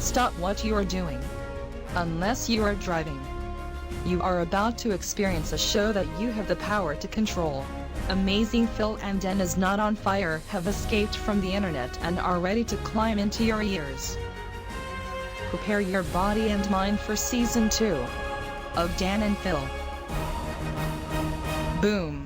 Stop what you are doing. Unless you are driving. You are about to experience a show that you have the power to control. Amazing Phil and Den is not on fire, have escaped from the internet and are ready to climb into your ears. Prepare your body and mind for season 2 of Dan and Phil. Boom.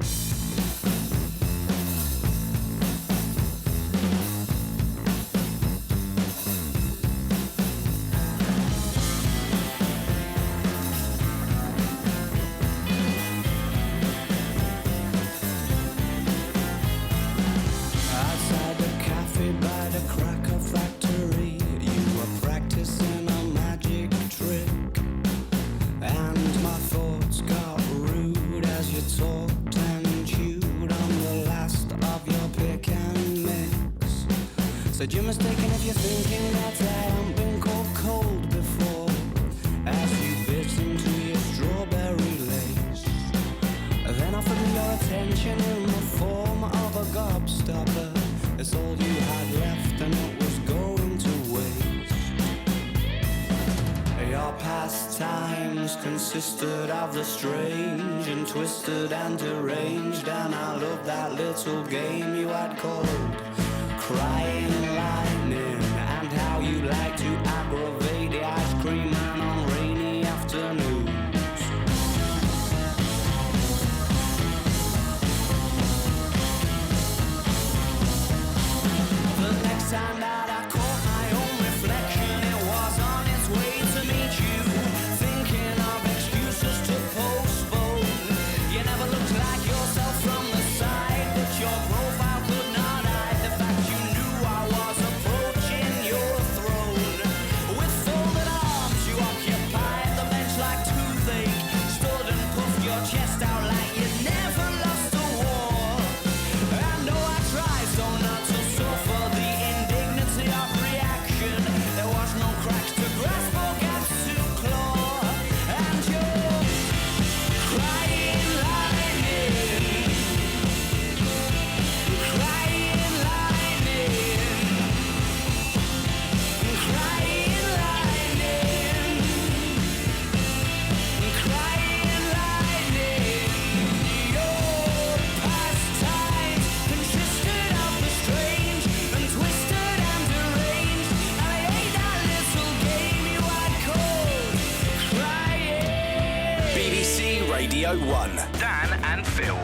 Said you're mistaken if you're thinking that I haven't been called cold before. As you bit into your strawberry lace, then offered me your attention in the form of a gobstopper. It's all you had left and it was going to waste. Your pastimes consisted of the strange and twisted and deranged, and I loved that little game you had called Crying Lightning, and how you like to aggravate the ice cream man on rainy afternoons. The next time that I caught my own reflection, it was on its way to meet you, thinking of excuses to postpone. You never looked like yourself from the side, but your profile could not hide the fact you knew I was approaching your throne. With folded arms you occupied the bench like toothache, stood and puffed your chest out like you'd never lost a war. And though I tried so not to suffer the indignity of reaction, there was no cracks to grasp or gaps to claw. And you're crying lightning, crying lightning, crying lightning, crying lightning. Your pastimes consisted of the strange and twisted and deranged, and I hate that little game you had called crying. BBC Radio 1. Dan and Phil.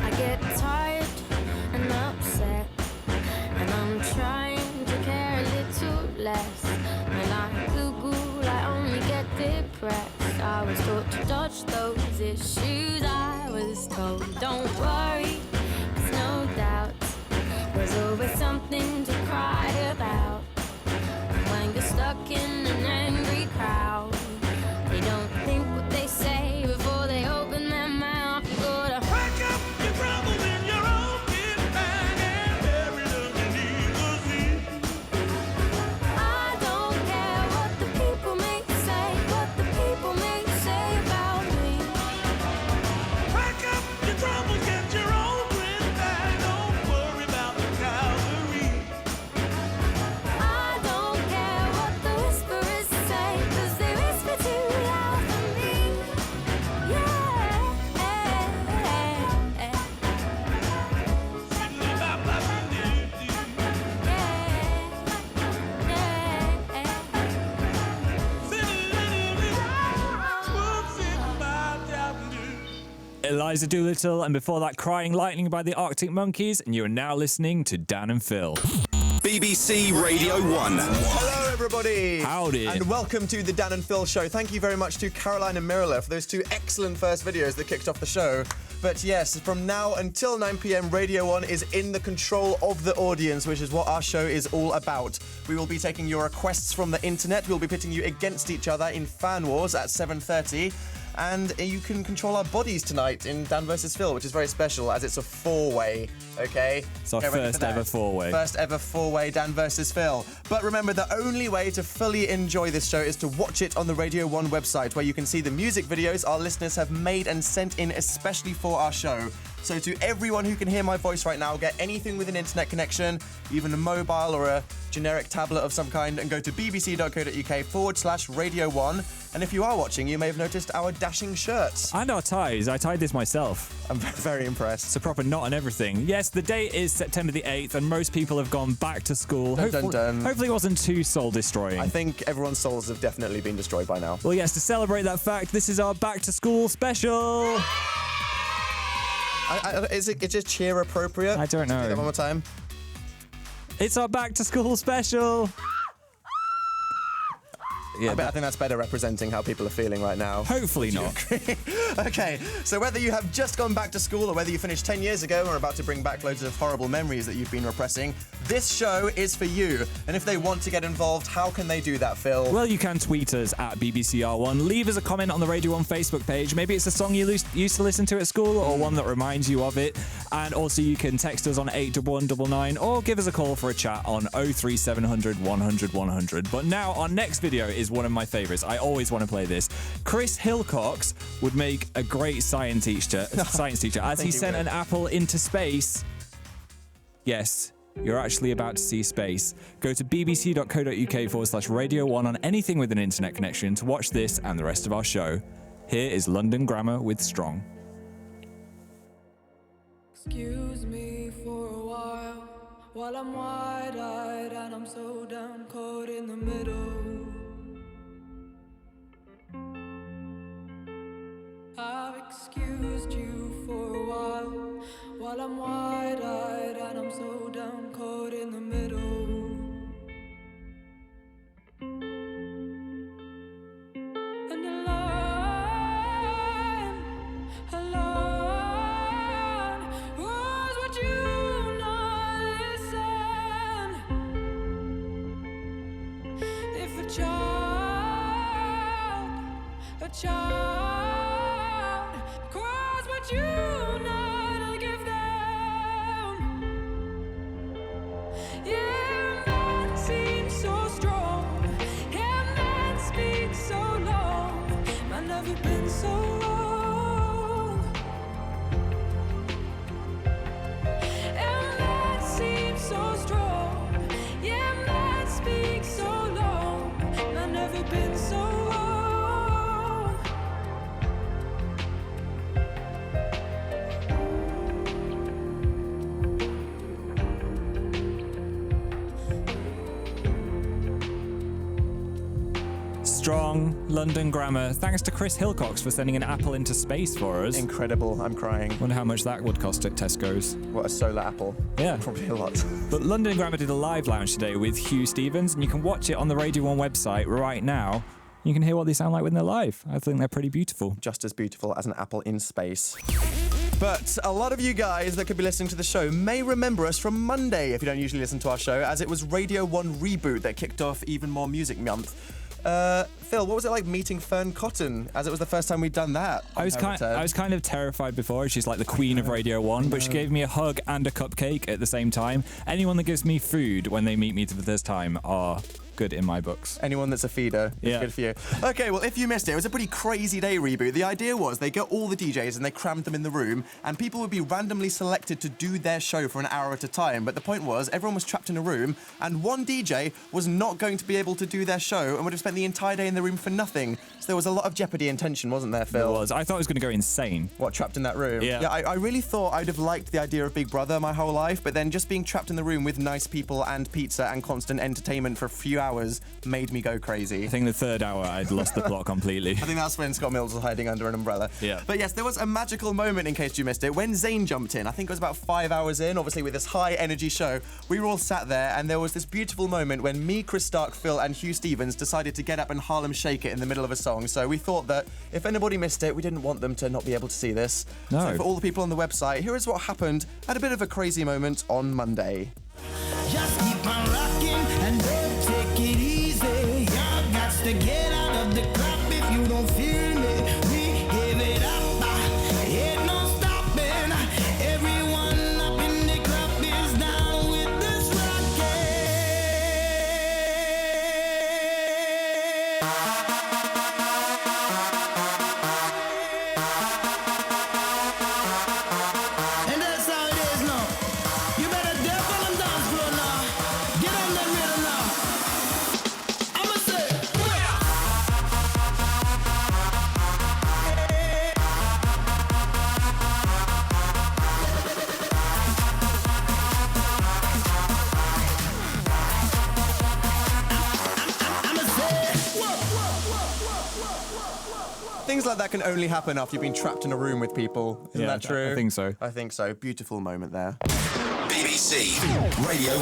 I get tired and upset, and I'm trying to care a little less. When I Google, I only get depressed. I was taught to dodge those issues. I was told, don't worry, 'cause no doubt there's always something to cry about. When you're stuck in an angry crowd, they don't think what they say before they open their mouth. You gotta Pack up your troubles in your own kit bag and bury them beneath the sea. I don't care what the people may say, what the people may say about me. Pack up your troubles, get your own grit bag. Don't worry about the cavalry. I don't care what the whisperers say, 'cause they whisper too loud for me. Yeah. Eliza Doolittle, and before that, Crying Lightning by the Arctic Monkeys, and you are now listening to Dan and Phil. BBC Radio 1. Hello, everybody. Howdy. And welcome to the Dan and Phil Show. Thank you very much to Caroline and Mirala for those two excellent first videos that kicked off the show. But yes, from now until 9 p.m, Radio 1 is in the control of the audience, which is what our show is all about. We will be taking your requests from the internet. We'll be pitting you against each other in FANWARS at 7:30. and you can control our bodies tonight in Dan vs. Phil, which is very special as it's a four-way, okay? It's our Get ready for first that. ever four-way. First ever four-way Dan vs. Phil. But remember, the only way to fully enjoy this show is to watch it on the Radio 1 website, where you can see the music videos our listeners have made and sent in especially for our show. So to everyone who can hear my voice right now, get anything with an internet connection, even a mobile or a generic tablet of some kind, and go to bbc.co.uk/Radio 1. And if you are watching, you may have noticed our dashing shirts. And our ties. I tied this myself. I'm very impressed. It's a proper knot and everything. Yes, the date is September the 8th, and most people have gone back to school. Dun, dun, dun. Hopefully it wasn't too soul-destroying. I think everyone's souls have definitely been destroyed by now. Well, yes, to celebrate that fact, this is our back to school special. Is it just cheer appropriate? I don't know. Do that one more time. It's our back to school special. Yeah, I think that's better representing how people are feeling right now. hopefully not. Okay, so whether you have just gone back to school or whether you finished 10 years ago and are about to bring back loads of horrible memories that you've been repressing, this show is for you. And if they want to get involved, how can they do that, Phil? Well, you can tweet us at BBCR1. Leave us a comment on the Radio 1 Facebook page. Maybe it's a song you used to listen to at school or one that reminds you of it. And also you can text us on 81199 or give us a call for a chat on 03700 100 100. But now our next video is one of my favourites. I always want to play this. Chris Hilcox would make a great science teacher as he sent an apple into space. Yes, you're actually about to see space. Go to bbc.co.uk/Radio 1 on anything with an internet connection to watch this and the rest of our show. Here is London Grammar with Strong. Excuse me for a while I'm wide-eyed and I'm so down caught in the middle. I've excused you for a while I'm wide-eyed and I'm so down caught in the middle. And alone, was would you not listen? If a child cries, would you not give them? Yeah, man seems so strong. Yeah, man speaks so long. Man never been so wrong. And man seems so strong. Yeah, man speaks so long. Man never been so wrong. Strong London Grammar. Thanks to Chris Hilcox for sending an apple into space for us. Incredible, I'm crying. Wonder how much that would cost at Tesco's. What, a solar apple? Yeah. Probably a lot. But London Grammar did a live lounge today with Hugh Stevens, and you can watch it on the Radio 1 website right now. You can hear what they sound like when they're live. I think they're pretty beautiful. Just as beautiful as an apple in space. But a lot of you guys that could be listening to the show may remember us from Monday, if you don't usually listen to our show, as it was Radio 1 Reboot that kicked off Even More Music Month. Phil, what was it like meeting Fern Cotton, as it was the first time we'd done that? I was kind of terrified before. She's like the queen of Radio 1, but she gave me a hug and a cupcake at the same time. Anyone that gives me food when they meet me for the first time are good in my books. Anyone that's a feeder is Yeah. good for you. Okay, well, if you missed it, it was a pretty crazy day Reboot. The idea was they got all the DJs and they crammed them in the room, and people would be randomly selected to do their show for an hour at a time. But the point was, everyone was trapped in a room, and one DJ was not going to be able to do their show and would have spent the entire day in the room for nothing. So there was a lot of jeopardy and tension, wasn't there, Phil? It was. I thought it was going to go insane. What, trapped in that room? Yeah. I really thought I'd have liked the idea of Big Brother my whole life, but then just being trapped in the room with nice people and pizza and constant entertainment for a few hours made me go crazy. I think the third hour I'd lost the plot completely. I think that's when Scott Mills was hiding under an umbrella. Yeah. But yes, there was a magical moment, in case you missed it, when Zayn jumped in. I think it was about 5 hours in, obviously with this high energy show. We were all sat there, and there was this beautiful moment when me, Chris Stark, Phil, and Hugh Stevens decided to get up and Harlem Shake it in the middle of a song. So we thought that if anybody missed it, we didn't want them to not be able to see this. No. So for all the people on the website, here is what happened at a bit of a crazy moment on Monday. Just keep on rocking and don't take it easy. Y'all got to get out of the crap if you don't feel it. We Things like that can only happen after you've been trapped in a room with people. Isn't that true? I think so. I think so. Beautiful moment there. BBC Radio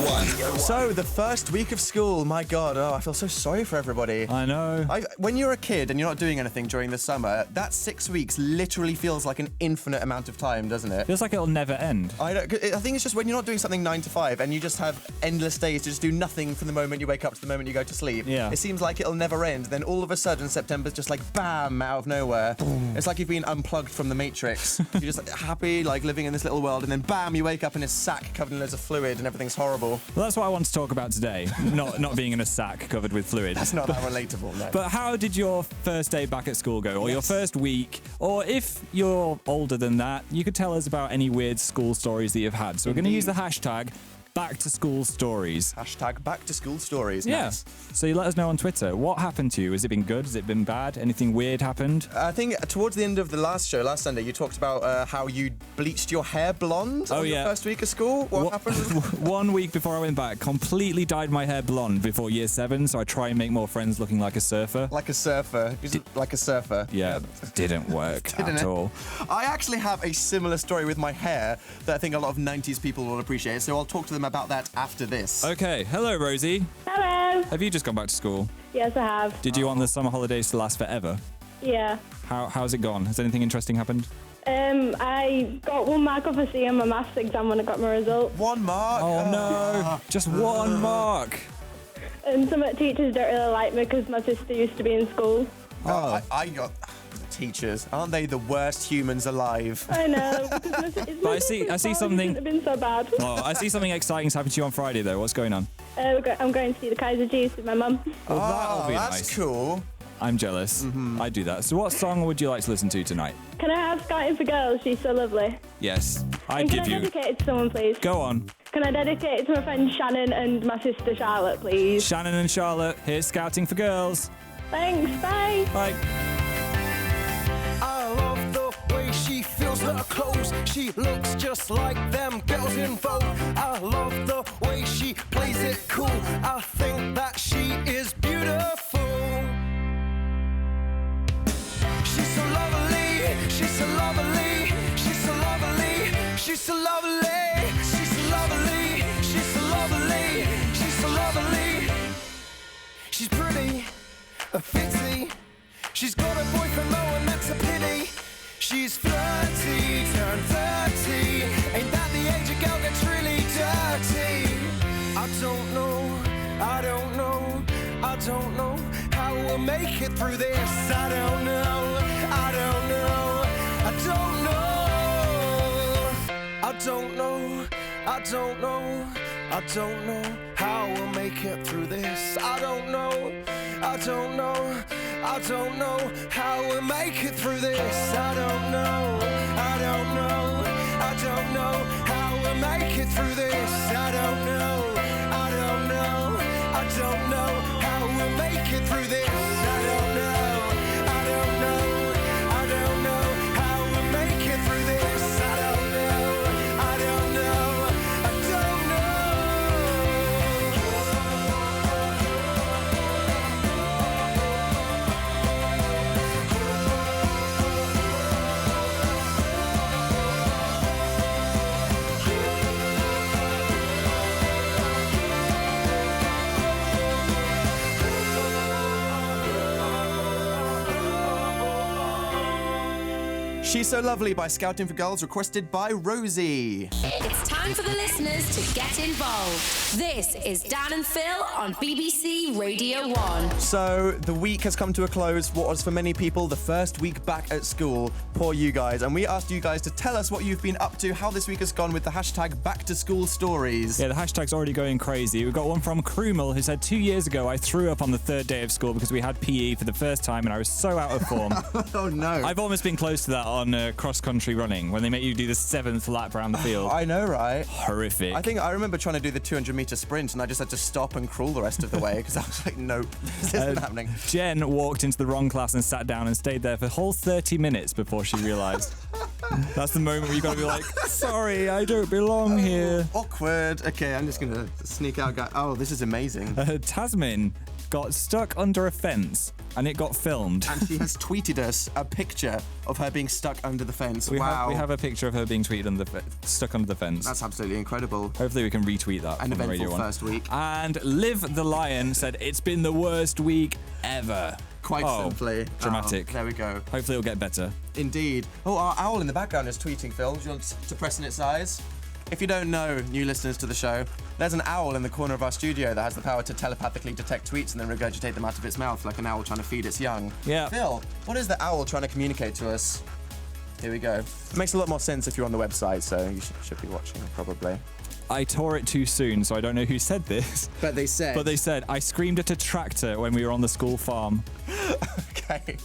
1. So, the first week of school, my God, I feel so sorry for everybody. I know. When you're a kid and you're not doing anything during the summer, that 6 weeks literally feels like an infinite amount of time, doesn't it? Feels like it'll never end. I think it's just when you're not doing something 9 to 5 and you just have endless days to just do nothing from the moment you wake up to the moment you go to sleep. Yeah. It seems like it'll never end. Then all of a sudden, September's just like BAM out of nowhere. Boom. It's like you've been unplugged from the Matrix. You're just happy, like living in this little world, and then BAM, you wake up in a sack covered in loads of fluid and everything's horrible. Well, that's what I want to talk about today. not being in a sack covered with fluid. That's not that relatable, no. But how did your first day back at school go? Or your first week? Or if you're older than that, you could tell us about any weird school stories that you've had. So we're going to use the hashtag Back to School Stories. Hashtag Back to School Stories. Yeah. Nice. So you let us know on Twitter. What happened to you? Has it been good? Has it been bad? Anything weird happened? I think towards the end of the last show, last Sunday, you talked about how you bleached your hair blonde on your first week of school. What happened? 1 week before I went back, completely dyed my hair blonde before year 7, so I try and make more friends looking like a surfer. Like a surfer. Like a surfer. Yeah, didn't work at all. I actually have a similar story with my hair that I think a lot of 90s people will appreciate, so I'll talk to them about that after this. Okay, hello Rosie. Hello. Have you just gone back to school? Yes, I have. Did you want the summer holidays to last forever? Yeah. How's it gone? Has anything interesting happened? I got 1 mark off a C on my maths exam when I got my result. 1 mark? Oh no, just 1 mark. And some teachers don't really like me because my sister used to be in school. I got... Teachers, aren't they the worst humans alive? I know. I see something. It's been so bad. Oh, I see something exciting's happened to you on Friday though. What's going on? I'm going to see the Kaiser Chiefs with my mum. Well, that'll be that's nice. Cool. I'm jealous. I do that. So what song would you like to listen to tonight? Can I have Scouting for Girls? She's so lovely. Yes, And can I dedicate it to someone, please? Go on. Can I dedicate it to my friend Shannon and my sister Charlotte, please? Shannon and Charlotte, here's Scouting for Girls. Thanks, bye. Bye. I love the way she feels her clothes. She looks just like them girls in Vogue. I love the way she plays it cool. I think that she is beautiful. She's so lovely. She's so lovely. She's so lovely. She's so lovely. She's so lovely. She's so lovely. She's so lovely. She's pretty, fitzy. She's got a boyfriend though, and that's a pity. She's flirty, turned 30. Ain't that the age a girl gets really dirty? I don't know, I don't know, I don't know how we'll make it through this. I don't know, I don't know, I don't know. I don't know, I don't know, I don't know how we'll make it through this. I don't know, I don't know, I don't know how we'll make it through this. I don't know, I don't know, I don't know how we'll make it through this. I don't know, I don't know, I don't know how we'll make it through this. I don't know, I don't know, I don't know how we'll make it through this. I don't know, I don't know, I don't know. She's So Lovely by Scouting for Girls, requested by Rosie. It's time for the listeners to get involved. This is Dan and Phil on BBC Radio 1. So, the week has come to a close. What was for many people the first week back at school. Poor you guys. And we asked you guys to tell us what you've been up to, how this week has gone with the hashtag Back to School Stories. Yeah, the hashtag's already going crazy. We've got one from Krumel who said 2 years ago I threw up on the 3rd day of school because we had PE for the first time and I was so out of form. Oh no. I've almost been close to that on cross-country running when they make you do the 7th lap around the field. I know, right? Horrific. I remember trying to do the 200-meter sprint and I just had to stop and crawl the rest of the way because I was like, nope, this isn't happening. Jen walked into the wrong class and sat down and stayed there for a whole 30 minutes before she realised. That's the moment where you've got to be like, sorry, I don't belong here. Awkward. Okay, I'm just going to sneak out. Oh, this is amazing. Tasmin got stuck under a fence and it got filmed. And she has tweeted us a picture of her being stuck under the fence. We wow. have a picture of her being stuck under the fence. That's absolutely incredible. Hopefully we can retweet that. An from Radio eventful 1. first week. And Liv the Lion said, it's been the worst week ever. Quite simply. Dramatic. Oh, there we go. Hopefully it'll get better. Indeed. Oh, our owl in the background is tweeting, Phil. Do you want to press in its eyes? If you don't know, new listeners to the show, there's an owl in the corner of our studio that has the power to telepathically detect tweets and then regurgitate them out of its mouth like an owl trying to feed its young. Yeah. Phil, what is the owl trying to communicate to us? Here we go. It makes a lot more sense if you're on the website, so you should be watching, probably. I tore it too soon, so I don't know who said this. But they said, I screamed at a tractor when we were on the school farm. Okay.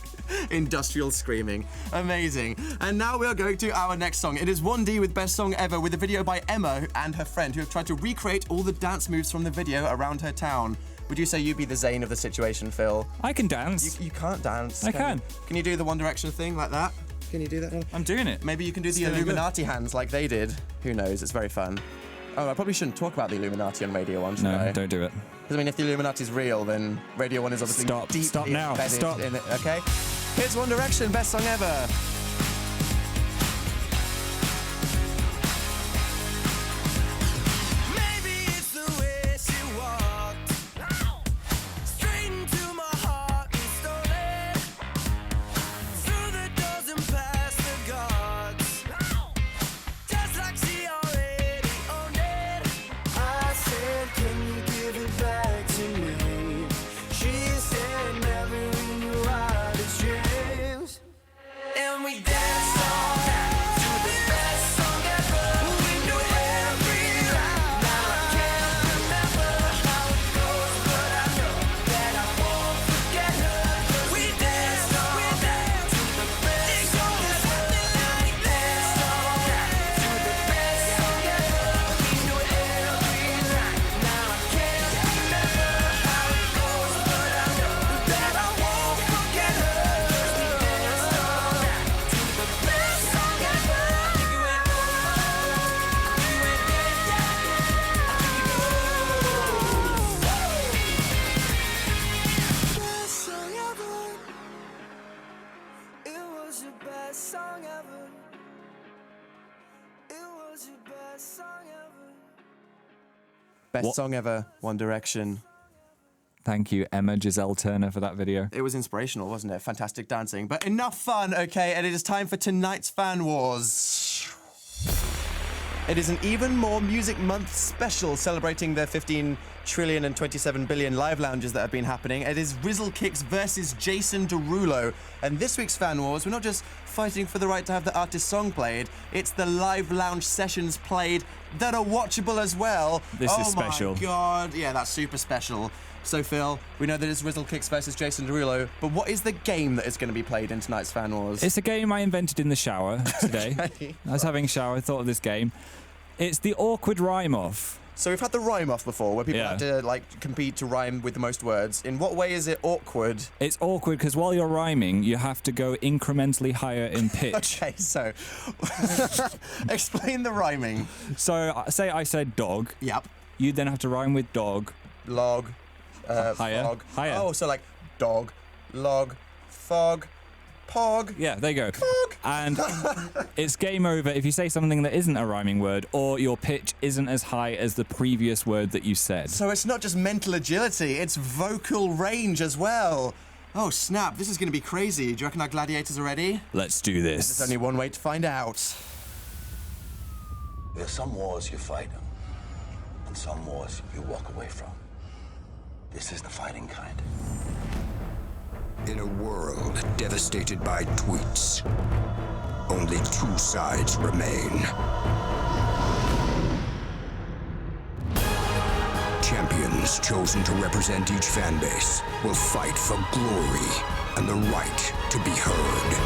Industrial screaming. Amazing. And now we are going to our next song. It is 1D with Best Song Ever, with a video by Emma and her friend who have tried to recreate all the dance moves from the video around her town. Would you say you'd be the Zayn of the situation, Phil? I can dance. You can't dance. I can. Can you do the One Direction thing like that? Can you do that? I'm doing it. Maybe you can do the Illuminati hands like they did. Who knows? It's very fun. Oh, I probably shouldn't talk about the Illuminati on Radio 1, should I? No, don't do it. Because, I mean, if the Illuminati's real, then Radio 1 is obviously Stop now. embedded Stop. in it, okay? Here's One Direction, Best Song Ever. Maybe it's the way she walked straight into my heart and stole it through the doors and past the guards, just like she already owned it. I said, can you give it back to me? She said, never in your wildest dreams. And we danced all night to the best song ever. We knew every line. Now I can't remember how it goes, but I know that I won't forget her. We danced all night to the best song ever. Danced all night to the best song ever. We knew every line. Now I can't remember how it goes, but I know that I won't forget her. We danced all night to the best song ever. You went best song ever. It was your best song ever. It was your best song ever. Best Song Ever, One Direction. Thank you, Emma Giselle Turner, for that video. It was inspirational, wasn't it? Fantastic dancing. But enough fun, okay? And it is time for tonight's Fan Wars. It is an Even More Music Month special celebrating the 15 trillion and 27 billion live lounges that have been happening. It is Rizzle Kicks versus Jason Derulo. And this week's Fan Wars, we're not just fighting for the right to have the artist's song played, it's the live lounge sessions played that are watchable as well. This is special. Oh my God. Yeah, that's super special. So, Phil, we know that it's Rizzle Kicks versus Jason Derulo, but what is the game that is going to be played in tonight's Fan Wars? It's a game I invented in the shower today. Okay. I was having a shower, I thought of this game. It's the awkward rhyme-off. So we've had the rhyme-off before, where people Yeah. have to, like, compete to rhyme with the most words. In what way is it awkward? It's awkward because while you're rhyming, you have to go incrementally higher in pitch. Okay, so explain the rhyming. So, say I said dog. Yep. You then have to rhyme with dog. Log. Higher. Fog. Higher. Oh, so like dog, log, fog, pog. Yeah, there you go. Fog. And it's game over if you say something that isn't a rhyming word or your pitch isn't as high as the previous word that you said. So it's not just mental agility, it's vocal range as well. Oh, snap, this is going to be crazy. Do you reckon our gladiators are ready? Let's do this. There's only one way to find out. There's some wars you fight, and some wars you walk away from. This is the fighting kind. In a world devastated by tweets, only two sides remain. Champions chosen to represent each fan base will fight for glory and the right to be heard.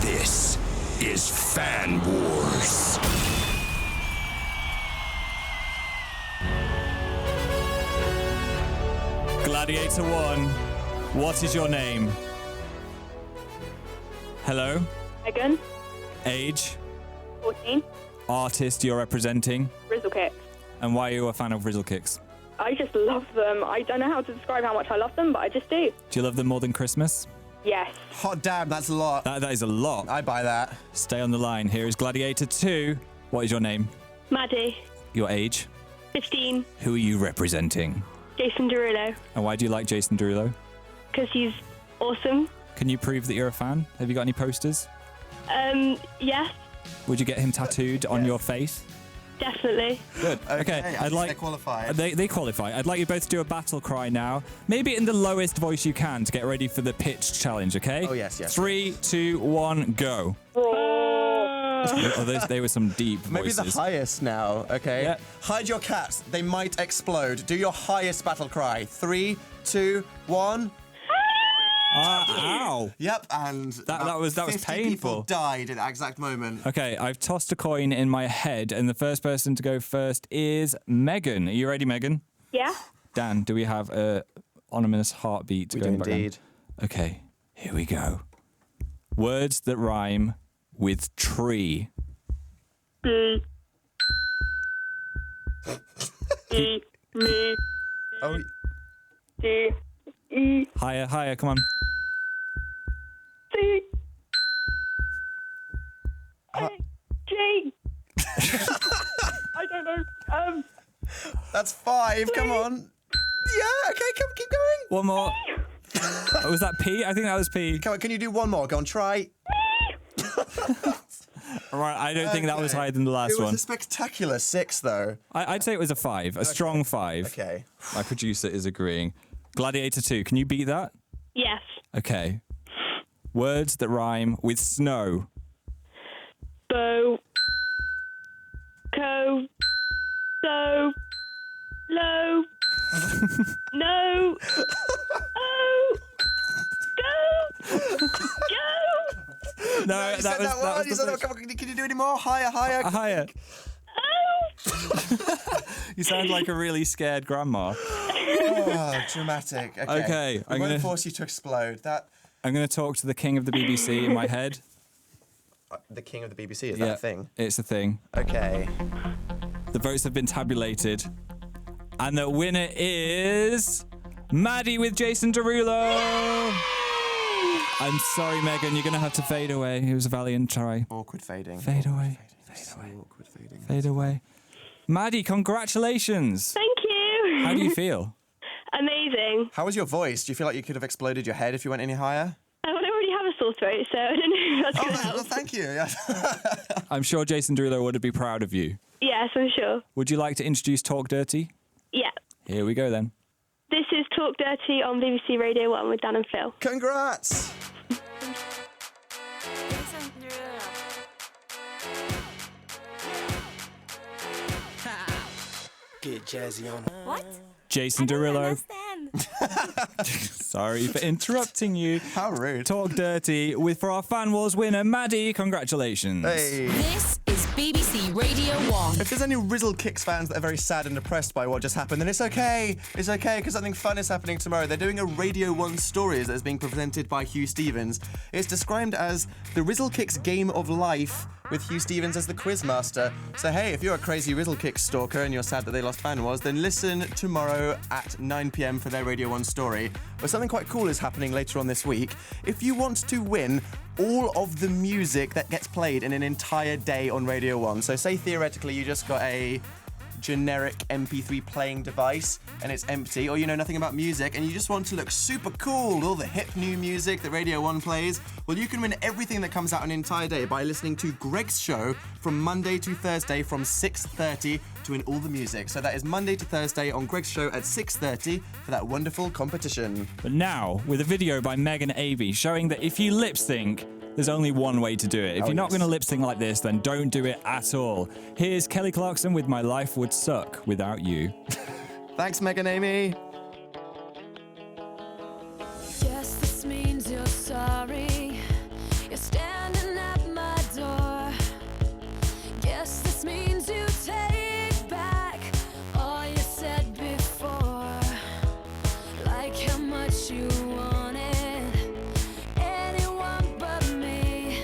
This is Fan Wars. Gladiator 1, what is your name? Hello? Megan, Age. 14. Artist you're representing. Rizzle Kicks. And why are you a fan of Rizzle Kicks? I just love them. I don't know how to describe how much I love them, but I just do. Do you love them more than Christmas? Yes. Hot damn, that's a lot. That is a lot. I buy that. Stay on the line. Here is Gladiator 2. What is your name? Maddie, Your age? 15. Who are you representing? Jason Derulo, And why do you like Jason Derulo? because he's awesome. Can you prove that you're a fan? Have you got any posters? Yes, Would you get him tattooed on your face? definitely. Good. Okay. I I'd think like they qualify. They qualify. I'd like you both to do a battle cry now. Maybe in the lowest voice you can to get ready for the pitch challenge. Okay? Oh, yes. 3, 2, 1, go. Oh, they were some deep Maybe voices. the highest now, okay? Yeah. Hide your cats. They might explode. Do your highest battle cry. 3, 2, 1. Ow. Yep, and That was 50 painful. people died at that exact moment. Okay, I've tossed a coin in my head, and the first person to go first is Megan. Are you ready, Megan? Yeah. Dan, do we have a ominous heartbeat We going do back down? indeed. Okay, here we go. Words that rhyme with tree. B. E. Me. Oh, D. E. Higher, come on. C. G. I don't know. that's 5. Come on. Yeah, okay, keep going. One more. Oh, was that P? I think that was P. Come on, can you do one more? Go on, try. All right, I don't think that was higher than the last It was one. a spectacular 6, though. I'd say it was a 5, a strong 5. Okay. My producer is agreeing. Gladiator 2, can you beat that? Yes. Okay. Words that rhyme with snow. Bo. Co. So. Low. No. Oh. Go. Go. No, You said that word. You said that. Come on, can you do any more? Higher. Higher. Oh. You sound like a really scared grandma. Oh, dramatic. Okay. I'm going gonna to force you to explode. I'm gonna talk to the king of the BBC in my head. The king of the BBC, is that a thing? It's a thing. Okay. The votes have been tabulated. And the winner is Maddie with Jason Derulo. I'm sorry, Megan, you're gonna have to fade away. It was a valiant try. Awkward fading. Fade away. Awkward fading. Fade away. Maddie, congratulations. Thank you. How do you feel? Amazing. How was your voice? Do you feel like you could have exploded your head if you went any higher? I already have a sore throat, so I don't know if that's going to help. Well, thank you. Yes. I'm sure Jason Derulo would be proud of you. Yes, I'm sure. Would you like to introduce Talk Dirty? Yeah. Here we go then. This is Talk Dirty on BBC Radio 1 with Dan and Phil. Congrats. Get jazzy on. What? Jason Derulo. Sorry for interrupting you. How rude. Talk Dirty with for our FANWARS winner, Maddie. Congratulations. Hey. This is BBC Radio 1. If there's any Rizzle Kicks fans that are very sad and depressed by what just happened, then it's okay. It's okay, because something fun is happening tomorrow. They're doing a Radio 1 Stories that is being presented by Hugh Stevens. It's described as the Rizzle Kicks Game of Life, with Hugh Stevens as the quizmaster. So hey, if you're a crazy Rizzle Kicks stalker and you're sad that they lost FANWARS, then listen tomorrow at 9 p.m. for their Radio 1 story. But something quite cool is happening later on this week. If you want to win all of the music that gets played in an entire day on Radio 1, so say theoretically you just got a generic MP3 playing device and it's empty, or you know nothing about music and you just want to look super cool, all the hip new music that Radio 1 plays, well, you can win everything that comes out an entire day by listening to Greg's show from Monday to Thursday from 6:30 to win all the music. So that is Monday to Thursday on Greg's show at 6:30 for that wonderful competition. But now, with a video by Megan Avey showing that if you lip sync, there's only one way to do it. If you're not going to lip sync like this, then don't do it at all. Here's Kelly Clarkson with My Life Would Suck Without You. Thanks, Megan Amy. Guess this means you're sorry. You're standing at my door. Guess this means you take back all you said before. Like how much you wanted anyone but me.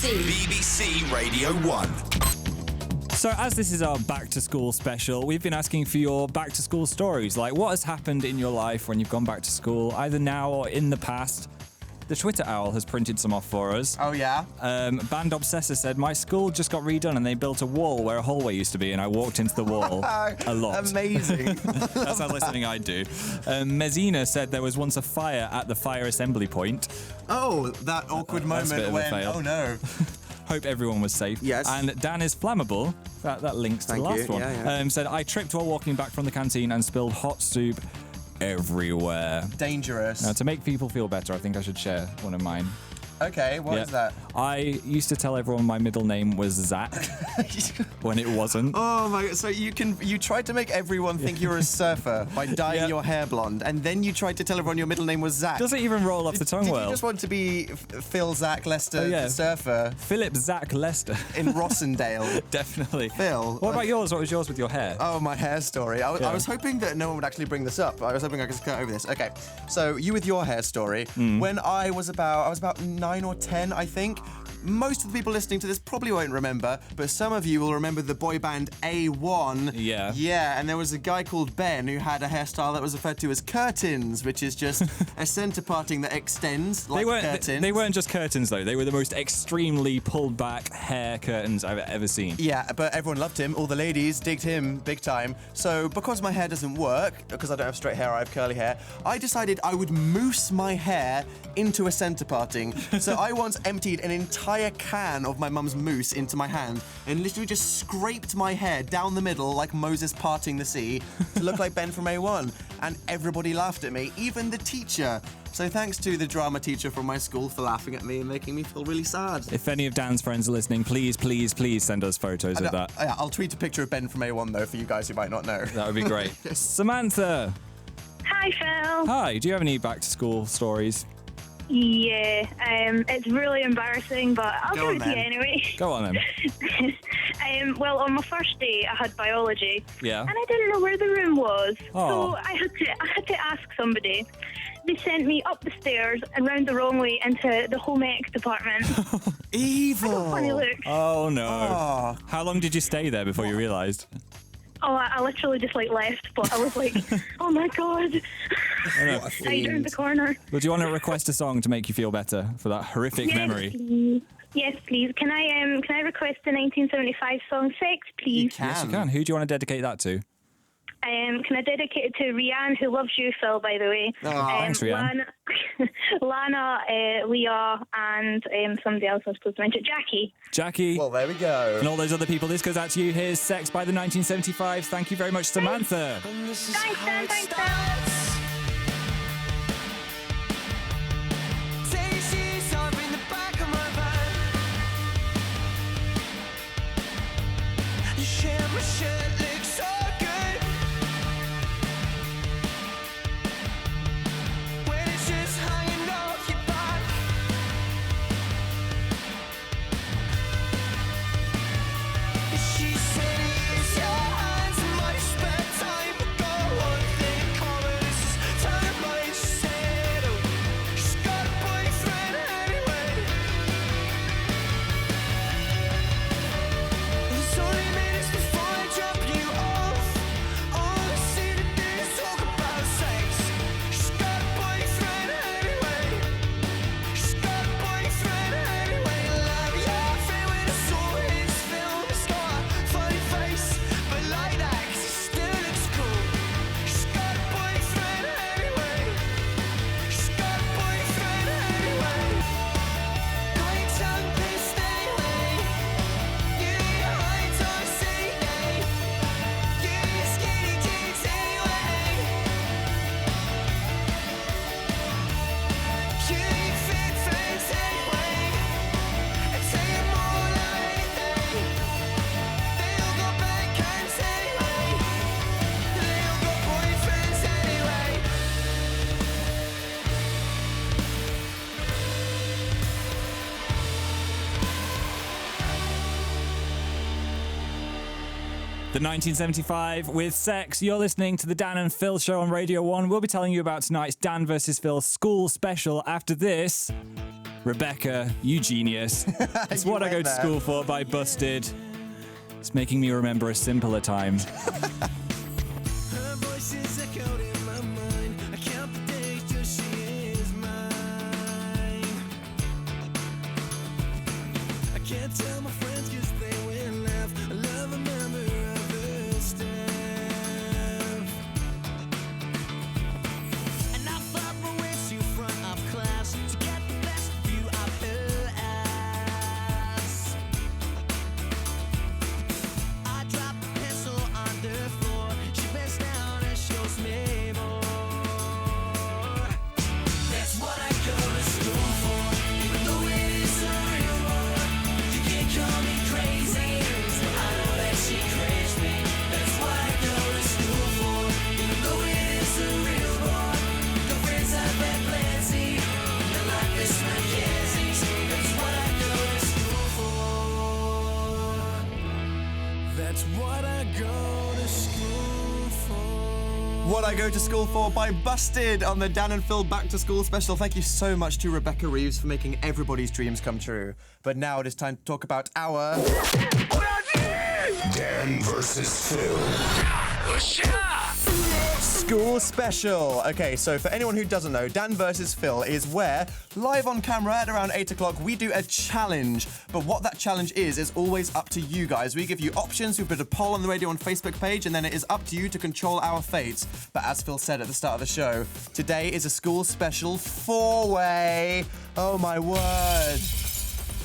BBC Radio 1. So as this is our back to school special, we've been asking for your back to school stories. Like, what has happened in your life when you've gone back to school, either now or in the past? The Twitter Owl has printed some off for us. Oh, yeah? Band Obsessor said, my school just got redone and they built a wall where a hallway used to be and I walked into the wall a lot. Amazing. That sounds like something I'd do. Mezzina said there was once a fire at the fire assembly point. Oh, that awkward That's a bit moment of a when... fail. Oh, no. Hope everyone was safe. Yes. And Dan is flammable. That links to Thank the last you. one. Yeah. Said, I tripped while walking back from the canteen and spilled hot soup everywhere. Dangerous. Now, to make people feel better, I think I should share one of mine. Okay, what is that? I used to tell everyone my middle name was Zach when it wasn't. Oh my god! So you tried to make everyone think you were a surfer by dyeing your hair blonde, and then you tried to tell everyone your middle name was Zach. Doesn't even roll off the tongue did well. you just want to be Phil Zach Lester the surfer? Philip Zach Lester in Rossendale. Definitely. Phil. What about yours? What was yours with your hair? Oh, my hair story. I was hoping that no one would actually bring this up. I was hoping I could skirt over this. Okay, so you with your hair story. When I was about 9 or 10, I think. Most of the people listening to this probably won't remember, but some of you will remember the boy band A1. Yeah. Yeah, and there was a guy called Ben who had a hairstyle that was referred to as curtains, which is just a centre parting that extends like curtains. They weren't just curtains, though. They were the most extremely pulled back hair curtains I've ever seen. Yeah, but everyone loved him. All the ladies digged him big time. So because my hair doesn't work, because I don't have straight hair, I have curly hair, I decided I would mousse my hair into a centre parting. So I once emptied an entire can of my mum's mousse into my hand and literally just scraped my hair down the middle like Moses parting the sea to look like Ben from A1. And everybody laughed at me, even the teacher. So thanks to the drama teacher from my school for laughing at me and making me feel really sad. If any of Dan's friends are listening, please send us photos of that. I'll tweet a picture of Ben from A1 though for you guys who might not know. That would be great. Samantha. Hi, Phil. Hi, do you have any back to school stories? Yeah, it's really embarrassing, but I'll do it to you anyway. Go on then. Well, on my first day, I had biology. Yeah. And I didn't know where the room was. Oh. So I had to ask somebody. They sent me up the stairs and round the wrong way into the home ec department. Evil. Funny look. Oh, no. Oh. How long did you stay there before you realised? Oh, I literally just left, but I was like, oh my god. I turned the corner. Well, do you want to request a song to make you feel better for that horrific memory? Please. Yes, please. Can I request the 1975 song Sex, please? Yes, you can. Who do you want to dedicate that to? Can I dedicate it to Rianne, who loves you, Phil, by the way? Thanks, Rianne. Lana, Leah, and somebody else I was supposed to mention, Jackie. Well, there we go. And all those other people, this goes out to you. Here's Sex by the 1975. Thank you very much, Samantha. Thanks, Dan. Thanks, Dan. The 1975 with Sex. You're listening to the Dan and Phil show on Radio 1. We'll be telling you about tonight's Dan versus Phil school special after this. Rebecca, you genius. It's What I Go to School For by Busted. It's making me remember a simpler time. Her voice is echoed in my mind. I count the days till she is mine. I can't tell my friends 'cause they will laugh. I love a member of her staff. And I fought my way to front of class to get the best view of her ass. I dropped the pencil on the floor. She bends down and shows me more. That's what I go to school for, even though it is a real war. You can't call me crazy, I know that she craves me. That's what I go to school for, even though it is a real war. Girlfriends I've had plenty, and like this Mackenzie's. That's what I go to school for. That's what I go to school for. What I Go to School For by Busted on the Dan and Phil Back to School special. Thank you so much to Rebecca Reeves for making everybody's dreams come true. But now it is time to talk about our... Dan versus Phil. School special. Okay, so for anyone who doesn't know, Dan versus Phil is where, live on camera at around 8 o'clock, we do a challenge. But what that challenge is always up to you guys. We give you options, we put a poll on the Radio 1 Facebook page, and then it is up to you to control our fates. But as Phil said at the start of the show, today is a school special 4-way. Oh my word.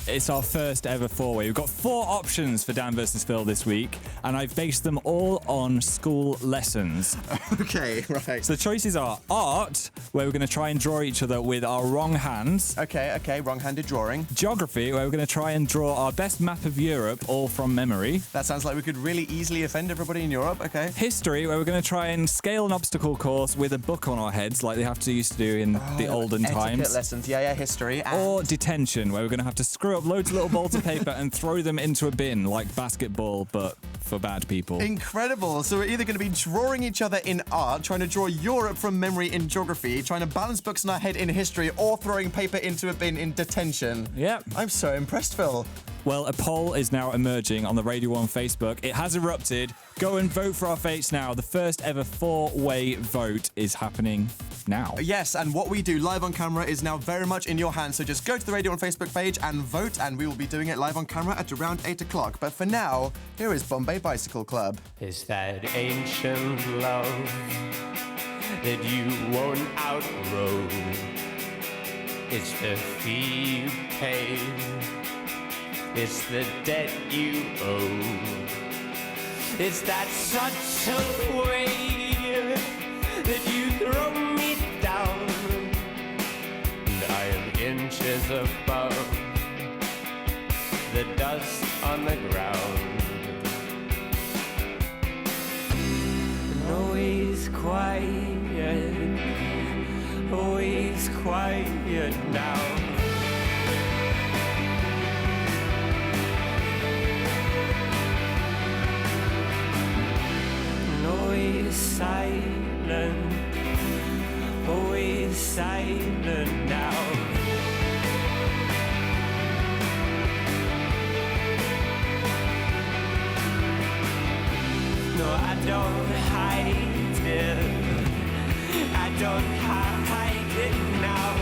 It's our first ever 4-way. We've got 4 options for Dan versus Phil this week, and I've based them all on school lessons. Okay, right. So the choices are art, where we're going to try and draw each other with our wrong hands. Okay, wrong-handed drawing. Geography, where we're going to try and draw our best map of Europe, all from memory. That sounds like we could really easily offend everybody in Europe, okay. History, where we're going to try and scale an obstacle course with a book on our heads, like they used to do in the olden etiquette times. lessons, yeah, history. And... Or detention, where we're going to have to screw up loads of little balls of paper and throw them into a bin, like basketball, but for bad people. Incredible. So we're either going to be drawing each other in art, trying to draw Europe from memory in geography, trying to balance books in our head in history, or throwing paper into a bin in detention. Yep. I'm so impressed, Phil. Well, a poll is now emerging on the Radio 1 Facebook. It has erupted. Go and vote for our fates now. The first ever 4-way vote is happening now. Yes, and what we do live on camera is now very much in your hands. So just go to the Radio 1 Facebook page and vote, and we will be doing it live on camera at around 8 o'clock. But for now, here is Bombay Bicycle Club. Is that ancient love that you won't outgrow? It's the fee you pay. It's the debt you owe. It's that such a way that you throw me down, and I am inches above the dust on the ground. And always quiet, always quiet now. Always silent now. No, I don't hide it. I don't hide it now.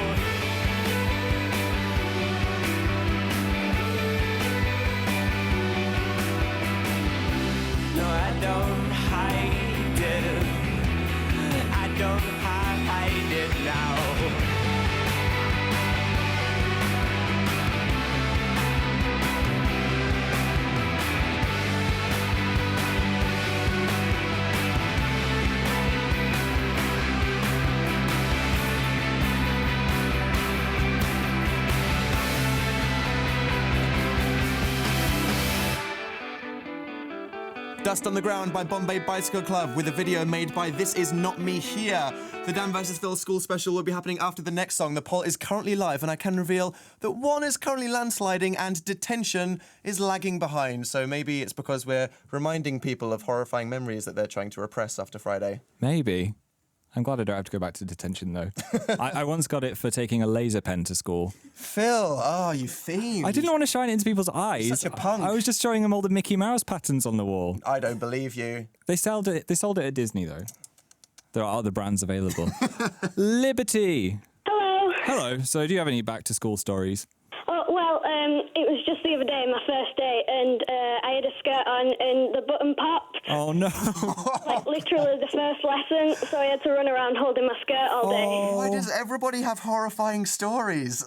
No, I don't hide it. I don't hide it now. Dust on the Ground by Bombay Bicycle Club, with a video made by This Is Not Me Here. The Dan vs. Phil school special will be happening after the next song. The poll is currently live, and I can reveal that one is currently landsliding and detention is lagging behind. So maybe it's because we're reminding people of horrifying memories that they're trying to repress after Friday. Maybe. I'm glad I don't have to go back to detention, though. I once got it for taking a laser pen to school. Phil, oh, you fiend. I didn't want to shine it into people's eyes. You're such a punk. I was just showing them all the Mickey Mouse patterns on the wall. I don't believe you. They sold it at Disney, though. There are other brands available. Liberty. Hello. Hello. So do you have any back-to-school stories? Oh, well, it was just the other day, my first day, and I had a skirt on and the button popped. Oh, no. Like, literally the first lesson, so I had to run around holding my skirt all day. Why does everybody have horrifying stories?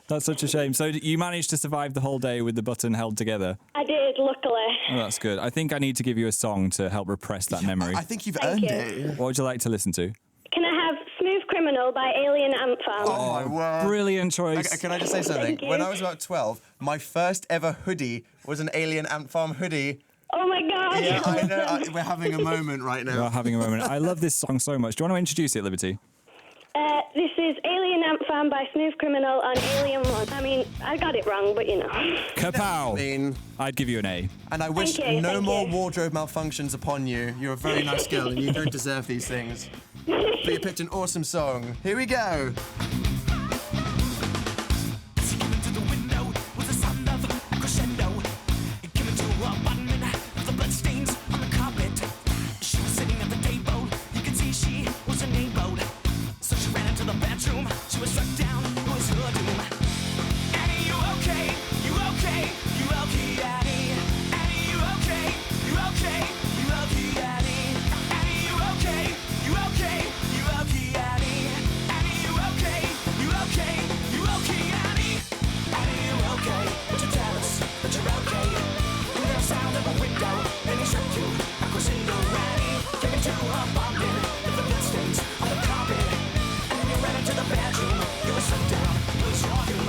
That's such a shame. So you managed to survive the whole day with the button held together? I did, luckily. Oh, that's good. I think I need to give you a song to help repress that memory. I think you've Thank earned you. it. What would you like to listen to? Can I have Smooth Criminal by Alien Ant Farm? Oh, my word. Brilliant choice. Okay, can I just say something? Thank you. When I was about 12, my first ever hoodie was an Alien Ant Farm hoodie. Oh, my God. Yeah, I know. We're having a moment right We now. are having a moment. I love this song so much. Do you want to introduce it, Liberty? This is Alien Ant Farm by Smooth Criminal on Alien 1. I mean, I got it wrong, but you know. Kapow! I'd give you an A. And I wish Thank you, no thank more you. wardrobe malfunctions upon you. You're a very nice girl and you don't deserve these things. But you picked an awesome song. Here we go. She was struck down, it was her doom. Annie, you okay? You okay? You okay, Annie? Annie, you okay? You okay? You okay, Annie? Annie, you okay? You okay? You okay, Annie? Annie, you okay? You okay? You okay, Annie? Annie, you okay? Would you tell us that you're okay? And there's sound of a window, and he struck you. I was in your Annie. Came into a bumping, with the bloodstains on the carpet. You ran into the bedroom, you were struck down, it was your doom.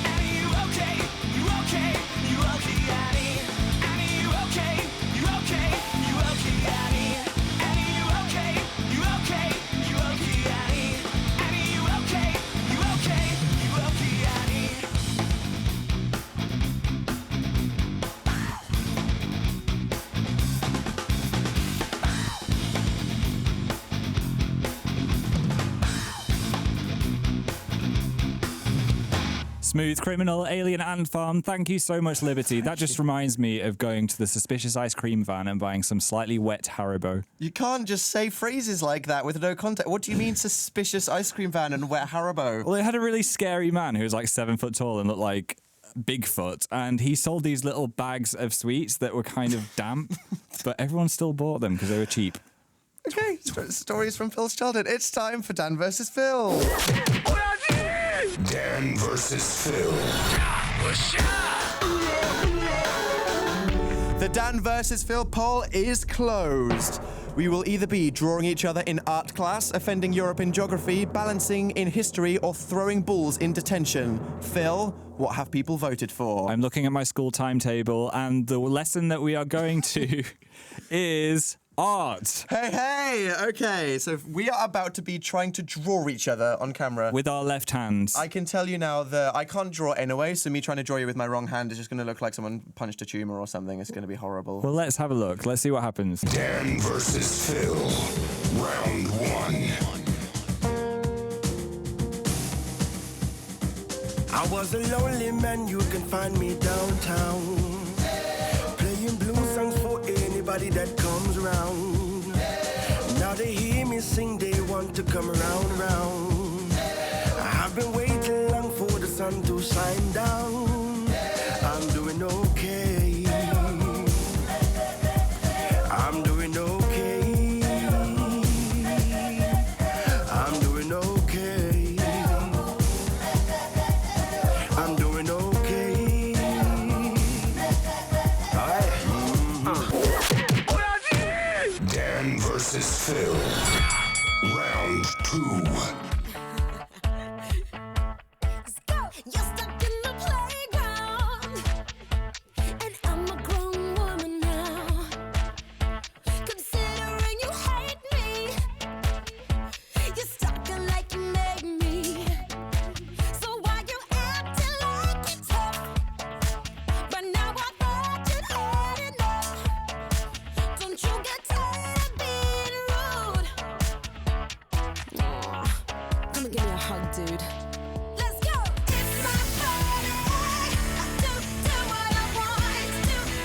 Annie, you okay? You okay? You okay, Annie? Annie, you okay? You okay? You okay, Annie? Annie, you okay? You okay? You okay, Annie? Annie, you okay? You okay? You okay, Annie? Smooth Criminal, Alien Ant Farm. Thank you so much, Liberty. That just reminds me of going to the Suspicious Ice Cream van and buying some slightly wet Haribo. You can't just say phrases like that with no context. What do you mean suspicious ice cream van and wet Haribo? Well, it had a really scary man who was like 7 foot tall and looked like Bigfoot, and he sold these little bags of sweets that were kind of damp, but everyone still bought them because they were cheap. Okay, stories from Phil's childhood. It's time for Dan versus Phil. Dan versus Phil. The Dan versus Phil poll is closed. We will either be drawing each other in art class, offending Europe in geography, balancing in history, or throwing bulls in detention. Phil, what have people voted for? I'm looking at my school timetable, and the lesson that we are going to is art. Hey, okay, so we are about to be trying to draw each other on camera. With our left hands. I can tell you now that I can't draw anyway, so me trying to draw you with my wrong hand is just going to look like someone punched a tumour or something. It's going to be horrible. Well, let's have a look. Let's see what happens. Dan versus Phil. Round 1. I was a lonely man, you can find me downtown, playing blues songs for anybody that comes around. Now they hear me sing, they want to come around. I've been waiting long for the sun to shine down. I'm doing okay. I'm doing okay. I'm doing okay. I'm doing okay. Dan versus Phil. Round 2. Don't you get tired of being rude? hug, dude. Let's go! It's my party. I do what I want.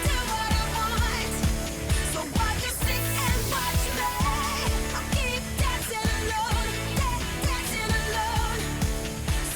Do what I want. So while you sit and watch me, I'll keep dancing alone. Dancing alone.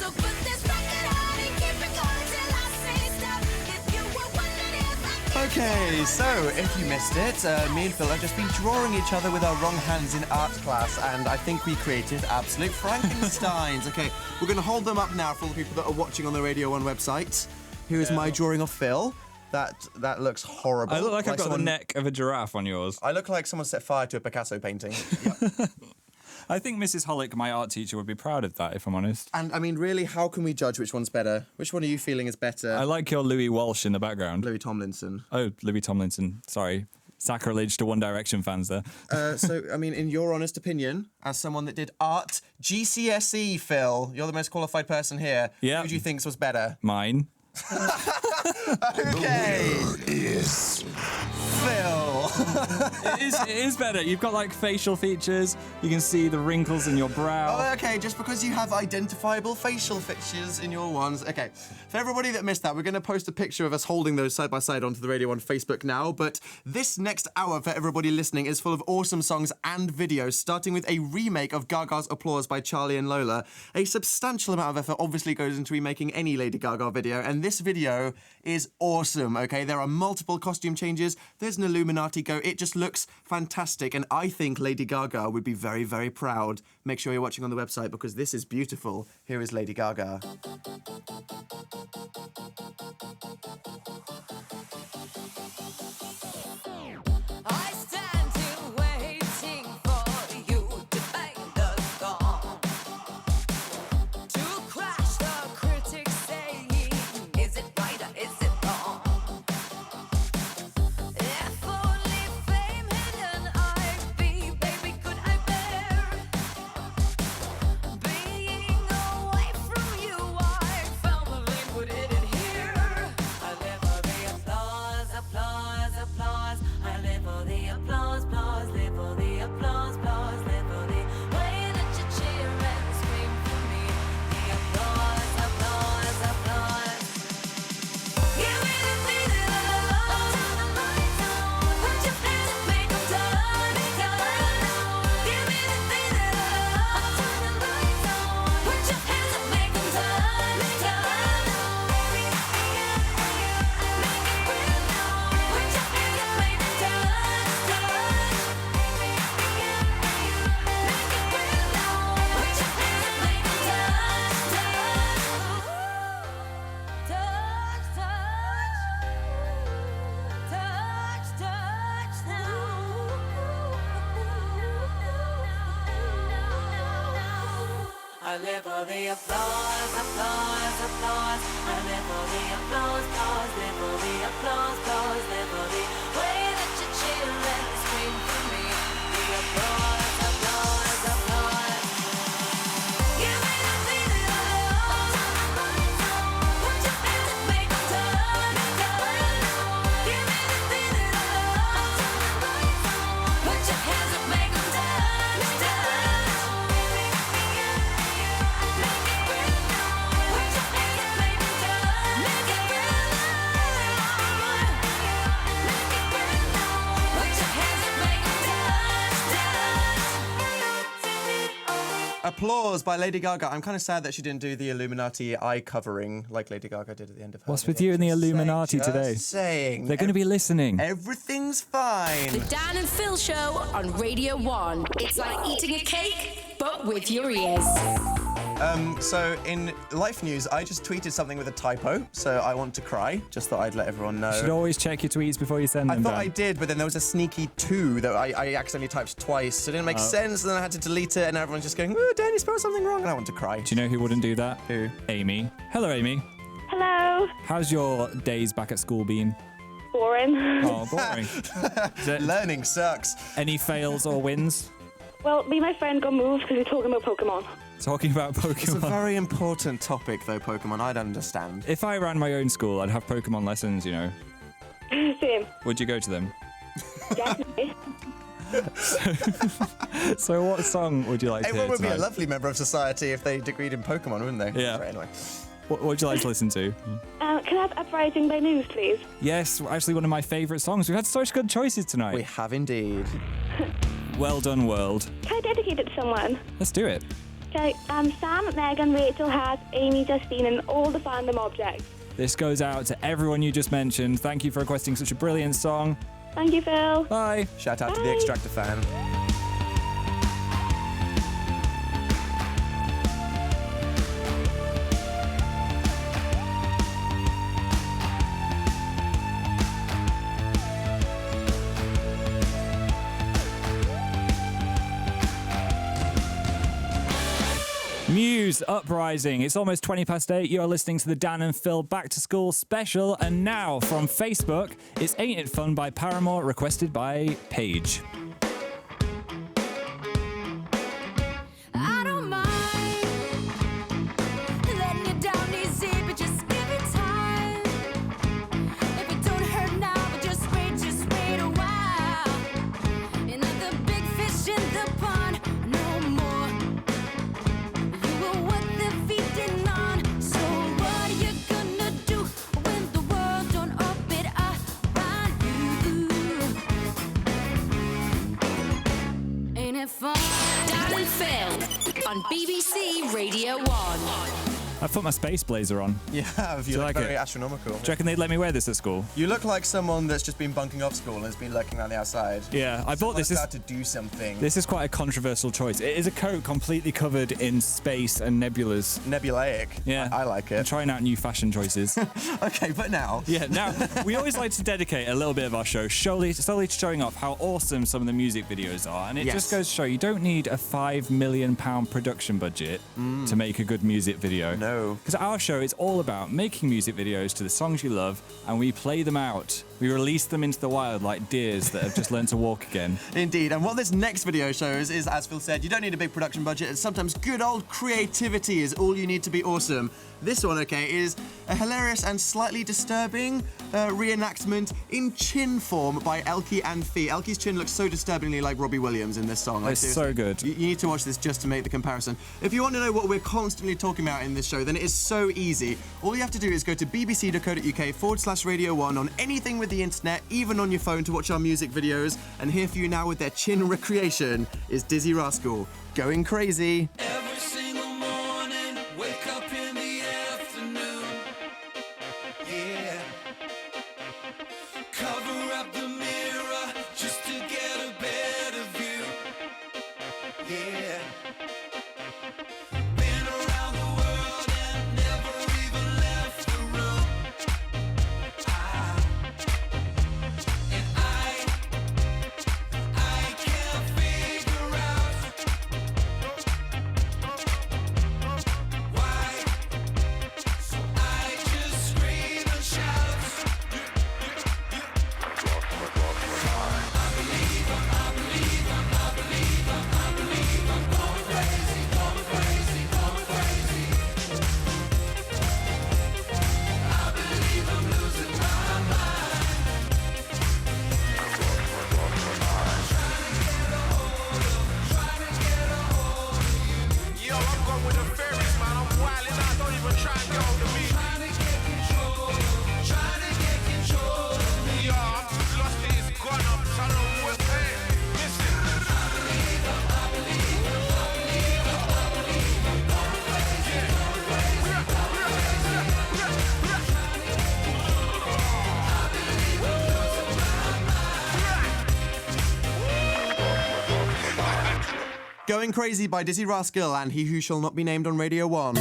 So put this record on and keep it going till I say stop. If you were wondering if I Okay, so if you missed it, me and Phil have just been drawing each other with our wrong hands in art class, and I think we created absolute Frankensteins. Okay, we're going to hold them up now for all the people that are watching on the Radio 1 website. Here is my drawing of Phil. That looks horrible. I look like I've got someone... the neck of a giraffe on yours. I look like someone set fire to a Picasso painting. Yep. I think Mrs. Hollick, my art teacher, would be proud of that, if I'm honest. And, I mean, really, how can we judge which one's better? Which one are you feeling is better? I like your Louis Walsh in the background. Louis Tomlinson. Oh, Louis Tomlinson. Sorry. Sacrilege to One Direction fans there. So, I mean, in your honest opinion, as someone that did art GCSE, Phil, you're the most qualified person here. Yeah. Who do you think was better? Mine. Okay. Is Phil. It is better. You've got like facial features. You can see the wrinkles in your brow. Oh, okay, just because you have identifiable facial features in your ones. Okay, for everybody that missed that, we're going to post a picture of us holding those side by side onto the Radio 1 Facebook now. But this next hour for everybody listening is full of awesome songs and videos, starting with a remake of Gaga's Applause by Charlie and Lola. A substantial amount of effort obviously goes into remaking any Lady Gaga video, and this video is awesome, okay? There are multiple costume changes. There's an Illuminati go. It just looks fantastic, and I think Lady Gaga would be very, very proud. Make sure you're watching on the website because this is beautiful. Here is Lady Gaga. I stand here waiting for you to bang the gong, to crash the critics saying, is it right or is it wrong? If only fame hidden I'd be, baby, could I bear being away from you? I firmly put it in here. I live for the applause, applause, applause. I live for the applause, applause, live for the applause, applause, live for the way that you cheer and scream for me. The applause, applause, applause. Give me the feeling of love. Turn the lights on. Put your hands up, make 'em turn, turn. Give me the feeling of love. Turn the lights on. Put your hands up, make 'em turn, turn. Make it real now. Put your hands up, make 'em turn, turn. Make it real now. Put your hands up, make 'em turn, turn. Touch, touch, touch now. I live for the applause, applause, applause. I live for the applause, applause, live for the applause, applause, live for the way that you cheer and scream for me. The applause, applause, applause. Give me the feeling of love. Turn the lights on. Put your hands up, make 'em turn, turn. Give me the feeling of love. Turn the lights on. Put your hands up, make 'em turn, turn. Make it real now. Put your hands up, make 'em turn. Make it real now. Make it real now. Put your hands up, make 'em turn, turn. Applause by Lady Gaga. I'm kind of sad that she didn't do the Illuminati eye covering like Lady Gaga did at the end of her. What's with you and the Illuminati today? Just saying. They're going to be listening. Everything's fine. The Dan and Phil Show on Radio 1. It's like eating a cake, but with your ears. So in life news, I just tweeted something with a typo, so I want to cry. Just thought I'd let everyone know. You should always check your tweets before you send them. I thought Dan. I did, but then there was a sneaky 2 that I accidentally typed twice, so it didn't make sense, and then I had to delete it, and everyone's just going, oh, Dan, you spelled something wrong, and I want to cry. Do you know who wouldn't do that? Who? Amy. Hello, Amy. Hello. How's your days back at school been? Boring. Oh, boring. Learning sucks. Any fails or wins? Well, me and my friend got moved because we were talking about Pokemon. Talking about Pokemon. It's a very important topic, though, Pokemon. I don't understand. If I ran my own school, I'd have Pokemon lessons, you know. Same. Would you go to them? Definitely. So what song would you like to hear Everyone would be a tonight? lovely member of society if they degreed in Pokemon, wouldn't they? Yeah. Right, anyway. What would you like to listen to? Can I have Uprising by Muse, please? Yes, actually one of my favourite songs. We've had such good choices tonight. We have indeed. Well done, world. Can I dedicate it to someone? Let's do it. Okay, Sam, Megan, Rachel, Has, Amy, Justine, and all the fandom objects. This goes out to everyone you just mentioned. Thank you for requesting such a brilliant song. Thank you, Phil. Bye. Shout out to the Extractor fan. Muse, Uprising. It's almost 8:20. You are listening to the Dan and Phil Back to School special. And now from Facebook, it's Ain't It Fun by Paramore, requested by Paige. I don't mind letting you down easy, but just give it time. If it don't hurt now, but just wait a while. You're not the big fish in the pond no more. You were what they're feeding on. So what are you gonna do when the world don't orbit around you? Ain't it fun? Dan and Phil on BBC Radio 1. I've put my space blazer on. You have. Do You you look like very it? astronomical. Do you reckon they'd let me wear this at school? You look like someone that's just been bunking off school and has been lurking around the outside. Yeah, I bought this. Someone's about to do something. This is quite a controversial choice. It is a coat completely covered in space and nebulas. Nebulaic. Yeah. I like I'm it. trying out new fashion choices. Okay, but now. Yeah, now, we always like to dedicate a little bit of our show solely to showing off how awesome some of the music videos are. And it Yes. just goes to show you don't need a £5 million production budget to make a good music video. No. Because our show is all about making music videos to the songs you love, and we play them out. We release them into the wild like deers that have just learned to walk again. Indeed, and what this next video shows is, as Phil said, you don't need a big production budget, and sometimes good old creativity is all you need to be awesome. This one, okay, is a hilarious and slightly disturbing reenactment in chin form by Elkie and Fee. Elkie's chin looks so disturbingly like Robbie Williams in this song. Like, It's so seriously, good. You need to watch this just to make the comparison. If you want to know what we're constantly talking about in this show, then it is so easy. All you have to do is go to bbc.co.uk/Radio 1 on anything with the internet, even on your phone, to watch our music videos. And here for you now with their chin recreation is Dizzee Rascal, Going Crazy. Every single morning, wake up in the afternoon. Yeah. Cover up the mirror just to get a better view. Yeah. Been around the world and never even left the room. And I can't figure out why. So I just scream and shout. Yo, I'm going with the fairies, man. I'm wildin' out. Don't even try and get hold of me. Trying to get control of me. Yo, I'm too lost in this gun. I'm trying to whip it. Listen. Going Crazy by Dizzee Rascal and He Who Shall Not Be Named on Radio 1.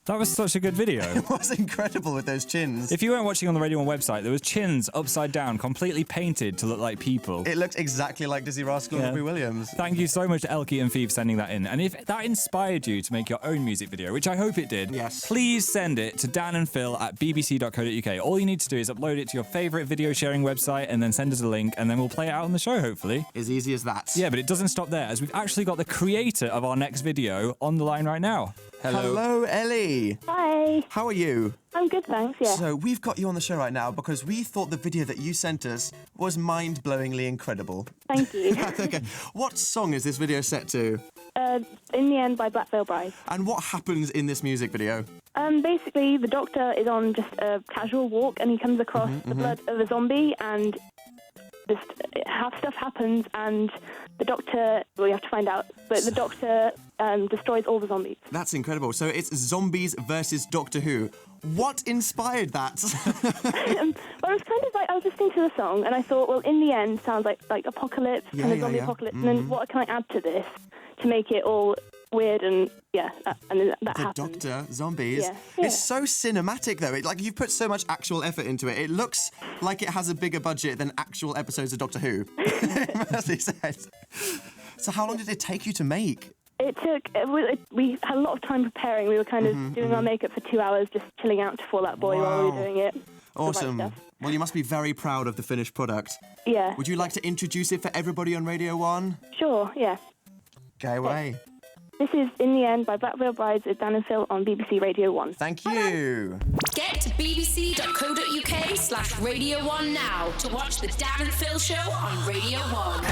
That was such a good video. It was incredible with those chins. If you weren't watching on the Radio 1 website, there was chins upside down, completely painted to look like people. It looks exactly like Dizzee Rascal and Yeah. Robbie Williams. Thank you so much to Elkie and Fee for sending that in. And if that inspired you to make your own music video, which I hope it did, Yes. please send it to danandphil@bbc.co.uk. All you need to do is upload it to your favourite video sharing website and then send us a link, and then we'll play it out on the show, hopefully. As easy as that. Yeah, but it doesn't stop there, as we've actually got the creator of our next video on the line right now. Hello, Ellie. Hi. How are you? I'm good, thanks, yeah. So we've got you on the show right now because we thought the video that you sent us was mind-blowingly incredible. Thank you. Okay. What song is this video set to? In the End by Black Veil Bride. And what happens in this music video? Basically, the Doctor is on just a casual walk and he comes across the blood of a zombie and this stuff happens and the Doctor, well, you have to find out, but the Doctor destroys all the zombies. That's incredible. So it's zombies versus Doctor Who. What inspired that? Well, it was kind of like, I was listening to the song and I thought, well, in the end sounds like apocalypse, kind of zombie apocalypse, and then what can I add to this to make it all weird and and then that the happened. Doctor, zombies. Yeah. It's so cinematic though. You've put so much actual effort into it. It looks like it has a bigger budget than actual episodes of Doctor Who. It must be said. So how long did it take you to make? It took, we had a lot of time preparing. We were kind of doing our makeup for 2 hours, just chilling out to Fall Out Boy while we were doing it. Awesome. Well, you must be very proud of the finished product. Yeah. Would you like to introduce it for everybody on Radio 1? Sure, yeah. Go away. This is In the End by Black Veil Brides with Dan and Phil on BBC Radio 1. Thank you. Get to bbc.co.uk/Radio 1 now to watch the Dan and Phil show on Radio 1.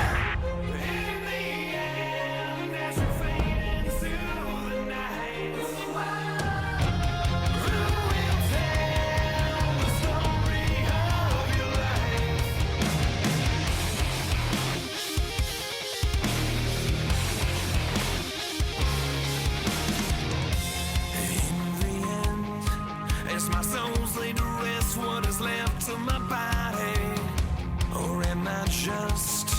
My soul's laid to rest, what is left of my body? Or am I just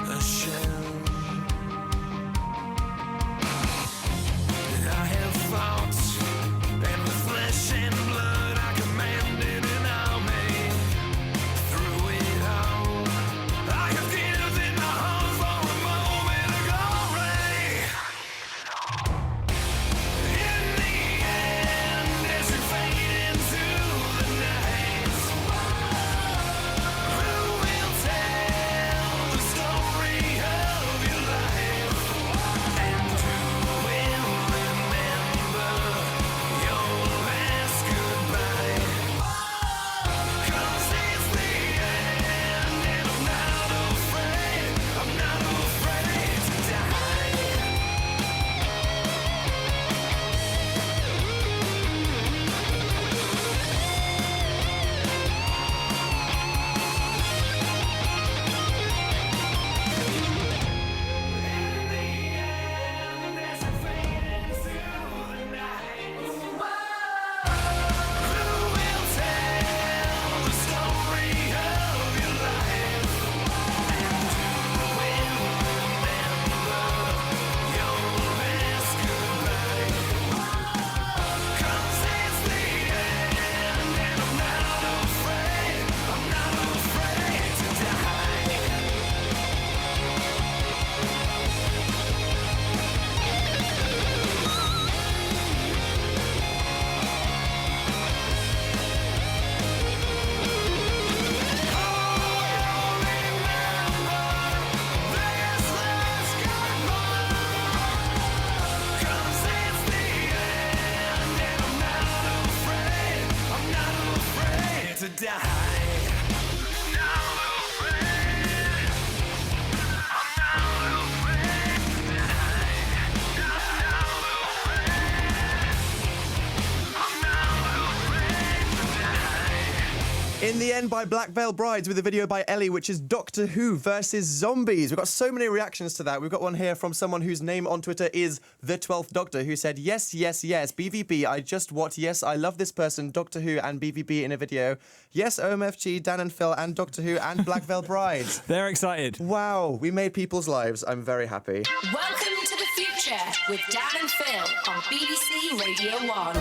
a shell? I have fought, and with flesh and blood I commanded an army. Through it all, I have given my heart for a moment of glory. In the end, as you fade into the night, who will tell the story of your life? And who will remember your last goodbye? 'Cause it's the end, and I'm not afraid to die. To die. In the End by Black Veil Brides with a video by Ellie, which is Doctor Who versus Zombies. We've got so many reactions to that. We've got one here from someone whose name on Twitter is The 12th Doctor, who said, yes, yes, yes, BVB, I just watched, yes, I love this person, Doctor Who and BVB in a video. Yes, OMFG, Dan and Phil and Doctor Who and Black Veil Brides. They're excited. Wow, we made people's lives. I'm very happy. Welcome to the future with Dan and Phil on BBC Radio 1.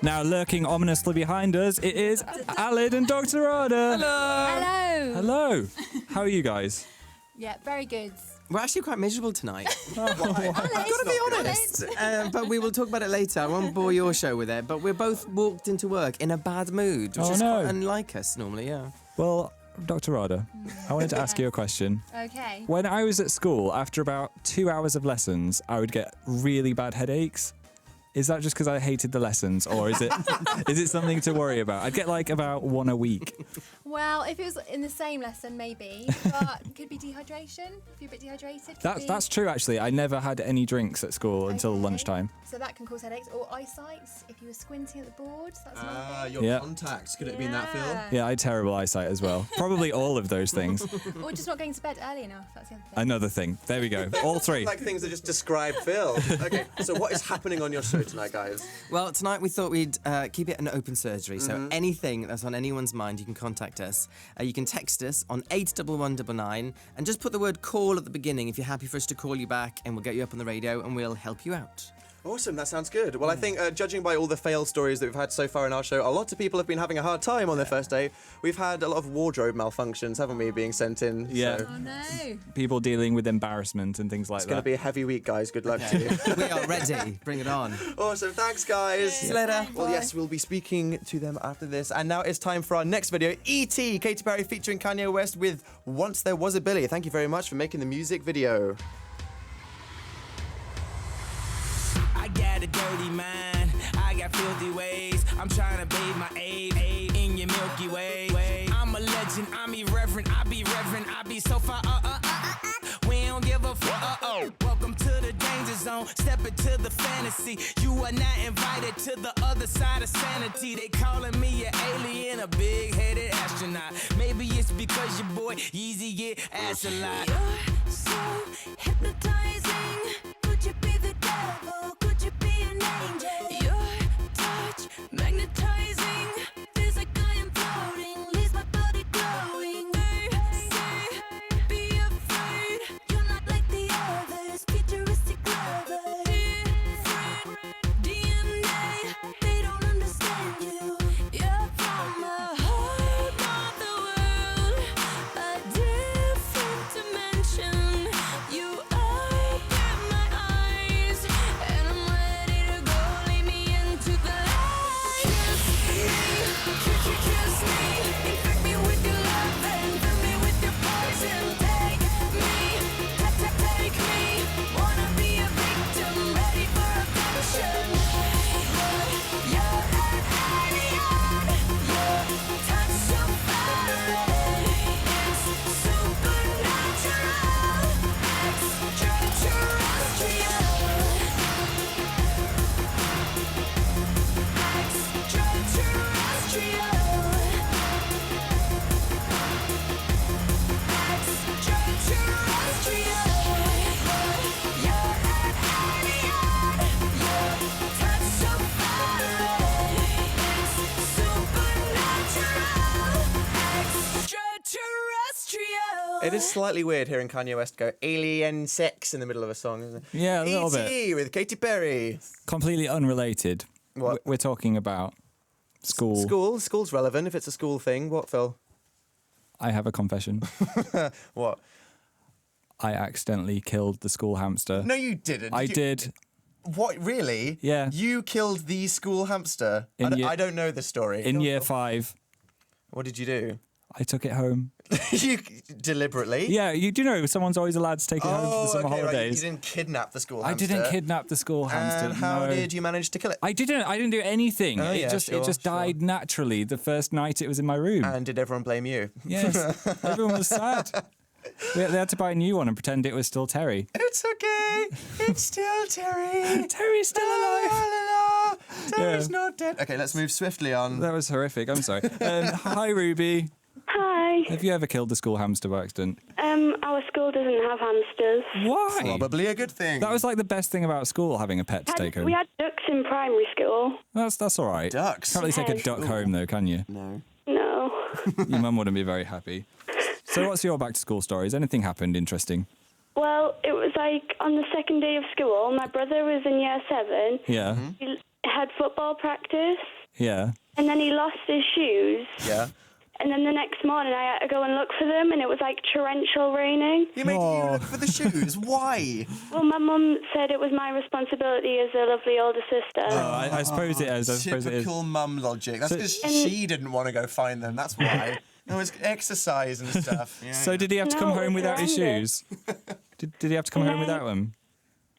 Now, lurking ominously behind us, it is Alid and Dr. Rada. Hello. Hello. How are you guys? Yeah, very good. We're actually quite miserable tonight. I've got to be honest. But we will talk about it later. I won't bore your show with it. But we're both walked into work in a bad mood, which is quite unlike us normally, yeah. Well, Dr. Rada, I wanted to ask you a question. Okay. When I was at school, after about 2 hours of lessons, I would get really bad headaches. Is that just because I hated the lessons, or is it is it something to worry about? I'd get like about one a week. Well, if it was in the same lesson, maybe. But it could be dehydration. If you're a bit dehydrated. That's true, actually. I never had any drinks at school until lunchtime. So that can cause headaches. Or eyesight, if you were squinting at the board. That's another thing. Your contacts. Could it be in that, Phil? Yeah, I had terrible eyesight as well. Probably all of those things. Or just not going to bed early enough. That's the other thing. Another thing. There we go. All three. Like things that just describe Phil. Okay, so what is happening on your show tonight, guys? Well, tonight we thought we'd keep it an open surgery, so anything that's on anyone's mind, you can contact us. You can text us on 81199 and just put the word call at the beginning if you're happy for us to call you back, and we'll get you up on the radio and we'll help you out. Awesome, that sounds good. Well, I think judging by all the fail stories that we've had so far in our show, a lot of people have been having a hard time on their first day. We've had a lot of wardrobe malfunctions, haven't we, being sent in? Yeah. So. Oh no. People dealing with embarrassment and things like It's that. going to be a heavy week, guys. Good luck to you. We are ready. Bring it on. Awesome, thanks, guys. See you later. Well, yes, we'll be speaking to them after this. And now it's time for our next video, E.T. Katy Perry featuring Kanye West with Once There Was a Billy. Thank you very much for making the music video. I got a dirty mind, I got filthy ways. I'm trying to bathe my aid in your Milky Way. I'm a legend, I'm irreverent, I be reverent, I be so far. We don't give a fuck. Welcome to the danger zone, step into the fantasy. You are not invited to the other side of sanity. They calling me an alien, a big-headed astronaut. Maybe it's because your boy Yeezy get ass a lot. You're so hypnotizing. Could you be the devil? Could you be an angel? Your touch magnetizing. Feels like I am floating. Leaves my body glowing. They say, be afraid. You're not like the others. Futuristic lovers. Different DNA. They don't understand you. You're from the heart of the world. A different dimension. You open my eyes, and I'm ready to go. Lead me into the light. Kiss me, infect me with your love and fill me with your poison. Take me, wanna be a victim, ready for attention. You're an alien, your touch so far away. It's supernatural, extraterrestrial. It is slightly weird hearing Kanye West go alien sex in the middle of a song, isn't it? Yeah, a little bit. E.T. with Katy Perry. Completely unrelated. What? We're talking about school. School's relevant if it's a school thing. What, Phil? I have a confession. What? I accidentally killed the school hamster. No, you didn't. I did. What, really? Yeah. You killed the school hamster? I don't know the story. In year 5. What did you do? I took it home. You deliberately? Yeah, you do know someone's always allowed to take it home for the summer Right. holidays. You didn't kidnap the school I hamster. didn't kidnap the school hamster. And how no. did you manage to kill it? I didn't do anything. Oh, it just died naturally the first night it was in my room. And did everyone blame you? Yes. Everyone was sad. They had to buy a new one and pretend it was still Terry. It's okay. It's still Terry. Terry's still alive. Terry's not dead. Okay, let's move swiftly on. That was horrific. I'm sorry. Hi, Ruby. Hi. Have you ever killed a school hamster by accident? Our school doesn't have hamsters. Why? Probably a good thing. That was like the best thing about school, having a pet to take home. We had ducks in primary school. That's all right. Ducks? Can't really take a Yes. duck home, though, can you? No. No. Your mum wouldn't be very happy. So what's your back-to-school story? Has anything happened interesting? Well, it was like on the second day of school, my brother was in year 7. Yeah. He had football practice, Yeah. and then he lost his shoes. Yeah. And then the next morning I had to go and look for them, and it was like torrential raining. You made you look for the shoes. Why? Well, my mum said it was my responsibility as a lovely older sister. I suppose it is. I suppose it is. Typical mum logic. That's So- because she didn't want to go find them. That's why. No, it's exercise and stuff. Yeah. So did he have to come No, home it was without his horrendous. shoes? Did he have to come home without them?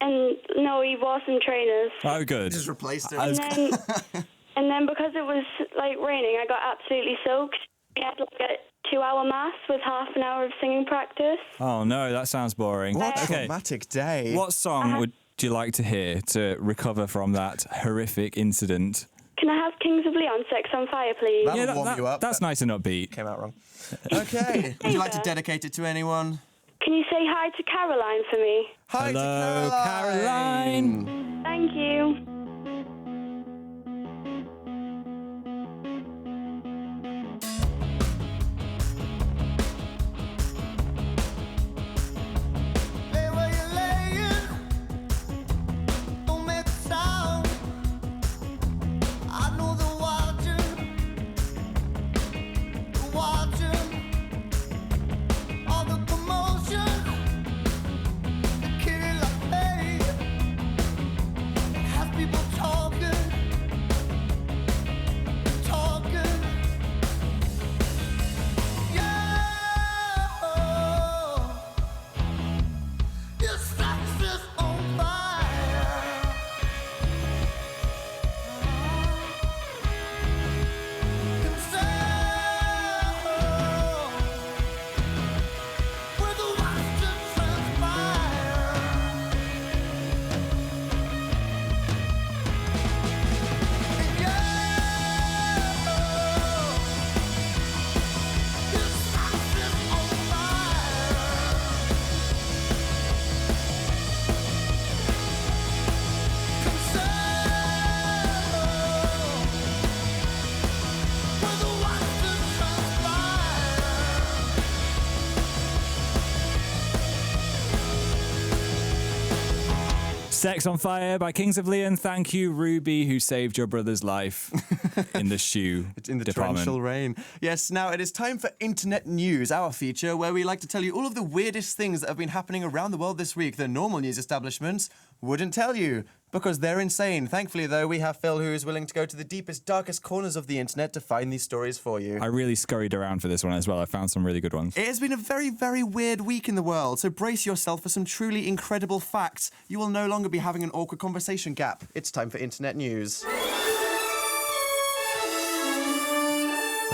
And No, he wore some trainers. Oh, good. Just replaced it. And then, and then because it was like raining, I got absolutely soaked. We had like a 2-hour mass with half an hour of singing practice. Oh, no, that sounds boring. What a Okay. traumatic day. What song would you like to hear to recover from that horrific incident? Can I have Kings of Leon, Sex on Fire, please? That'll warm you up. That's nice and upbeat. Came out wrong. Okay. Would you like to dedicate it to anyone? Can you say hi to Caroline for me? Hi Hello, to Caroline. Thank you. Lay where you're laying, don't make a sound. I know they're watching all the commotion. The killer play has people talking. Yeah. Your sex is on fire. Where the watch to transpire. And your sex is on Sex on Fire by Kings of Leon. Thank you, Ruby, who saved your brother's life in the shoe In the department. torrential rain. Yes, now it is time for Internet News, our feature where we like to tell you all of the weirdest things that have been happening around the world this week that normal news establishments wouldn't tell you because they're insane. Thankfully, though, we have Phil who is willing to go to the deepest, darkest corners of the internet to find these stories for you. I really scurried around for this one as well. I found some really good ones. It has been a very, very weird week in the world, so brace yourself for some truly incredible facts. You will no longer be having an awkward conversation gap. It's time for Internet News.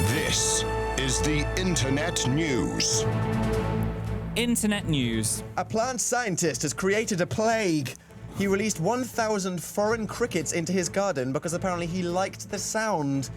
This is the Internet News. Internet News. A plant scientist has created a plague. He released 1,000 foreign crickets into his garden because apparently he liked the sound.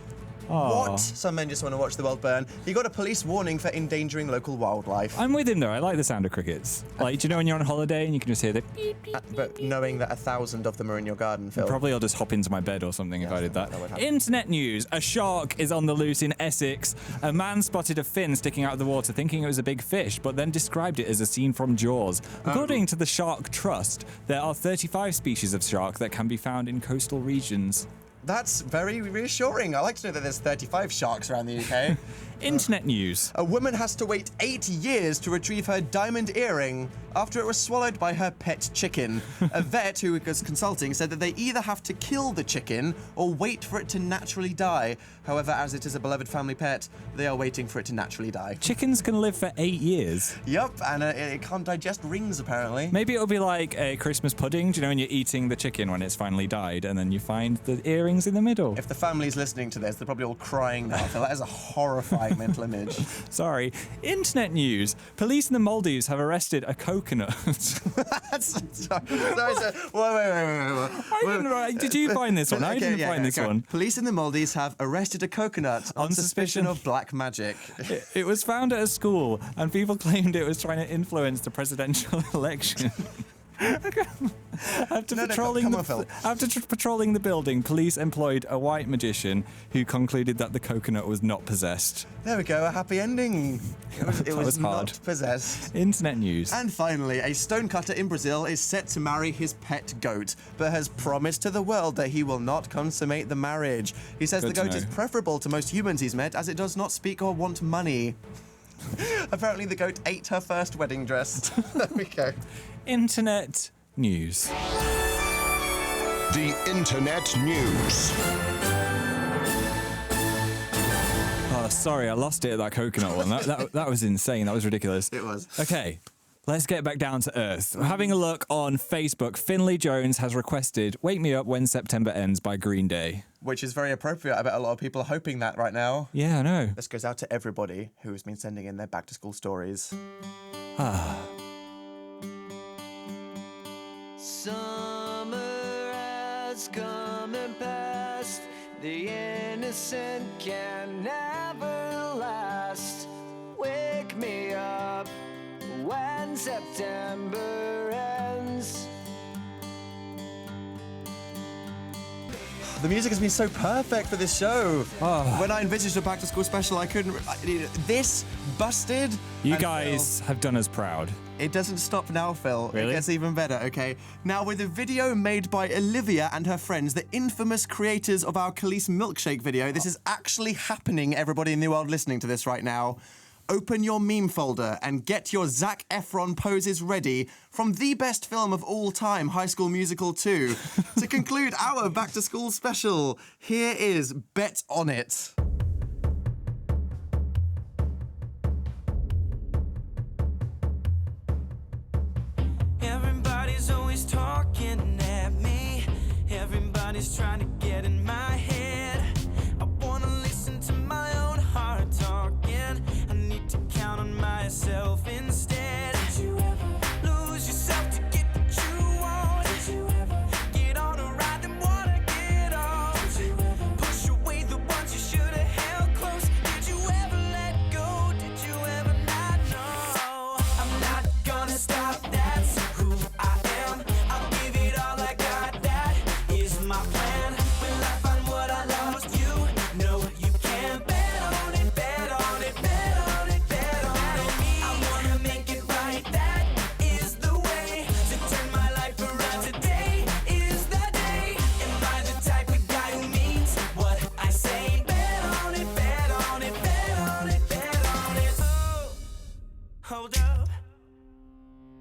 Aw. What? Some men just want to watch the world burn. He got a police warning for endangering local wildlife. I'm with him though. I like the sound of crickets. Like, do you know when you're on holiday and you can just hear the beep, beep, But knowing that 1,000 of them are in your garden, Phil. Probably I'll just hop into my bed or something if I did that. that would happen. Internet news. A shark is on the loose in Essex. A man spotted a fin sticking out of the water thinking it was a big fish, but then described it as a scene from Jaws. According to the Shark Trust, there are 35 species of shark that can be found in coastal regions. That's very reassuring. I like to know that there's 35 sharks around the UK. Internet news. A woman has to wait 8 years to retrieve her diamond earring after it was swallowed by her pet chicken. A vet who was consulting said that they either have to kill the chicken or wait for it to naturally die. However, as it is a beloved family pet, they are waiting for it to naturally die. Chickens can live for 8 years. Yup, and it can't digest rings, apparently. Maybe it'll be like a Christmas pudding, do you know, when you're eating the chicken when it's finally died and then you find the earrings in the middle. If the family's listening to this, they're probably all crying now. That is a horrifying mental image. Sorry. Internet news. Police in the Maldives have arrested a coconut. Sorry, wait. Did you find this one? I didn't find this one. Police in the Maldives have arrested a coconut on suspicion of black magic. It was found at a school, and people claimed it was trying to influence the presidential election. After patrolling the building, police employed a white magician who concluded that the coconut was not possessed. There we go, a happy ending. It was hard. not possessed. Internet news. And finally, a stonecutter in Brazil is set to marry his pet goat, but has promised to the world that he will not consummate the marriage. He says Good the to goat is know. preferable to most humans he's met, as it does not speak or want money. Apparently the goat ate her first wedding dress. There we go. Internet news. The Internet News. Oh, sorry, I lost it at that coconut one. That was insane. That was ridiculous. It was. Okay. Let's get back down to earth. Having a look on Facebook, Finley Jones has requested Wake Me Up When September Ends by Green Day. Which is very appropriate. I bet a lot of people are hoping that right now. Yeah, I know. This goes out to everybody who's been sending in their back-to-school stories. Summer has come and passed. The innocent can never last. Wake me up when September ends. The music has been so perfect for this show. When I envisaged a back-to-school special, I couldn't... This busted. You guys have done us proud. It doesn't stop now, Phil. Really? It gets even better, okay? Now, with a video made by Olivia and her friends, the infamous creators of our Khalees milkshake video, this is actually happening, everybody in the world listening to this right now. Open your meme folder and get your Zac Efron poses ready from the best film of all time, High School Musical 2. To conclude our back-to-school special, here is Bet On It. Everybody's always talking at me. Everybody's trying to get in my head. I wanna listen to my own heart talking. I need to count on myself instead. Did you ever lose yourself to get what you want? Did you ever get on a ride and wanna get off? Did you ever push away the ones you should have held close? Did you ever let go? Did you ever not know? I'm not gonna stop, that's who I am. I'll give it all I got, that is my plan. Will I find what I lost? You know you can. Bet on it, bet on it, bet on it, bet on it. I wanna make it right, that is the way to turn my life around. Today is the day. Am I the type of guy who means what I say? Bet on it, bet on it, bet on it, bet on it. Oh, hold up.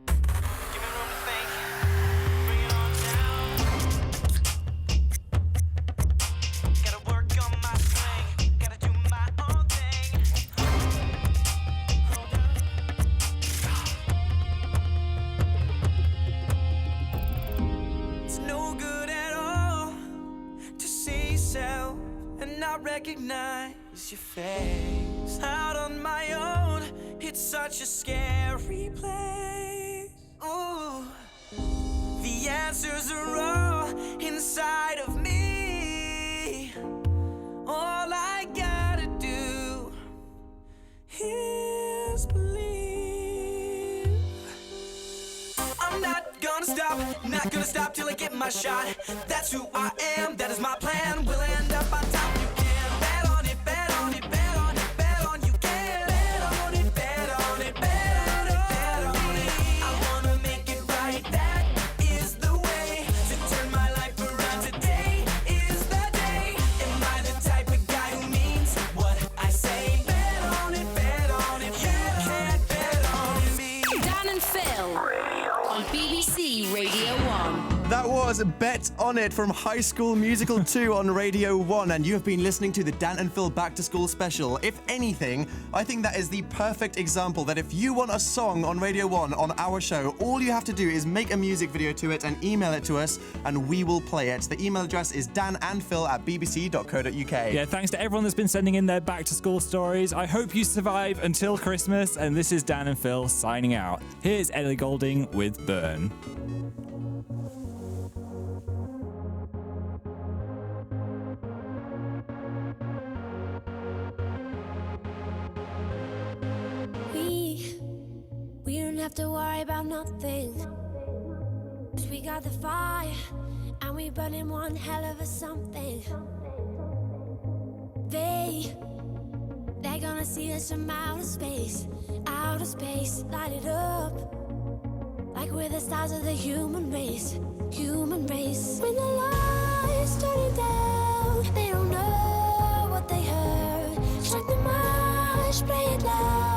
Give me room to think. Bring it on down. Gotta work on my swing. Gotta do my own thing. Hold up. It's no good at all to see yourself and not recognize your face. Out on my own, it's such a scary place. Ooh, the answers are all inside of me. All I gotta do is believe. I'm not gonna stop till I get my shot. That's who I am, that is my plan. Will I end up on top? You can bet on it, bet on it, bet on it, bet on you can. Bet on it, bet on it, bet on it, bet on it. I wanna make it right, that is the way to turn my life around. Today is the day. Am I the type of guy who means what I say? Bet on it, you can't bet on me. Dan and Phil on BBC Radio 1. That was Bet On It from High School Musical 2 on Radio 1, and you have been listening to the Dan and Phil Back to School special. If anything, I think that is the perfect example that if you want a song on Radio 1 on our show, all you have to do is make a music video to it and email it to us, and we will play it. The email address is danandphil@bbc.co.uk. Yeah, thanks to everyone that's been sending in their back to school stories. I hope you survive until Christmas, and this is Dan and Phil signing out. Here's Ellie Goulding with Burn. We don't have to worry about nothing. 'Cause we got the fire and we burning one hell of a something. They're gonna see us from outer space, light it up like we're the stars of the human race. When the lights turning down, they don't know what they heard. Strike the march, play it loud.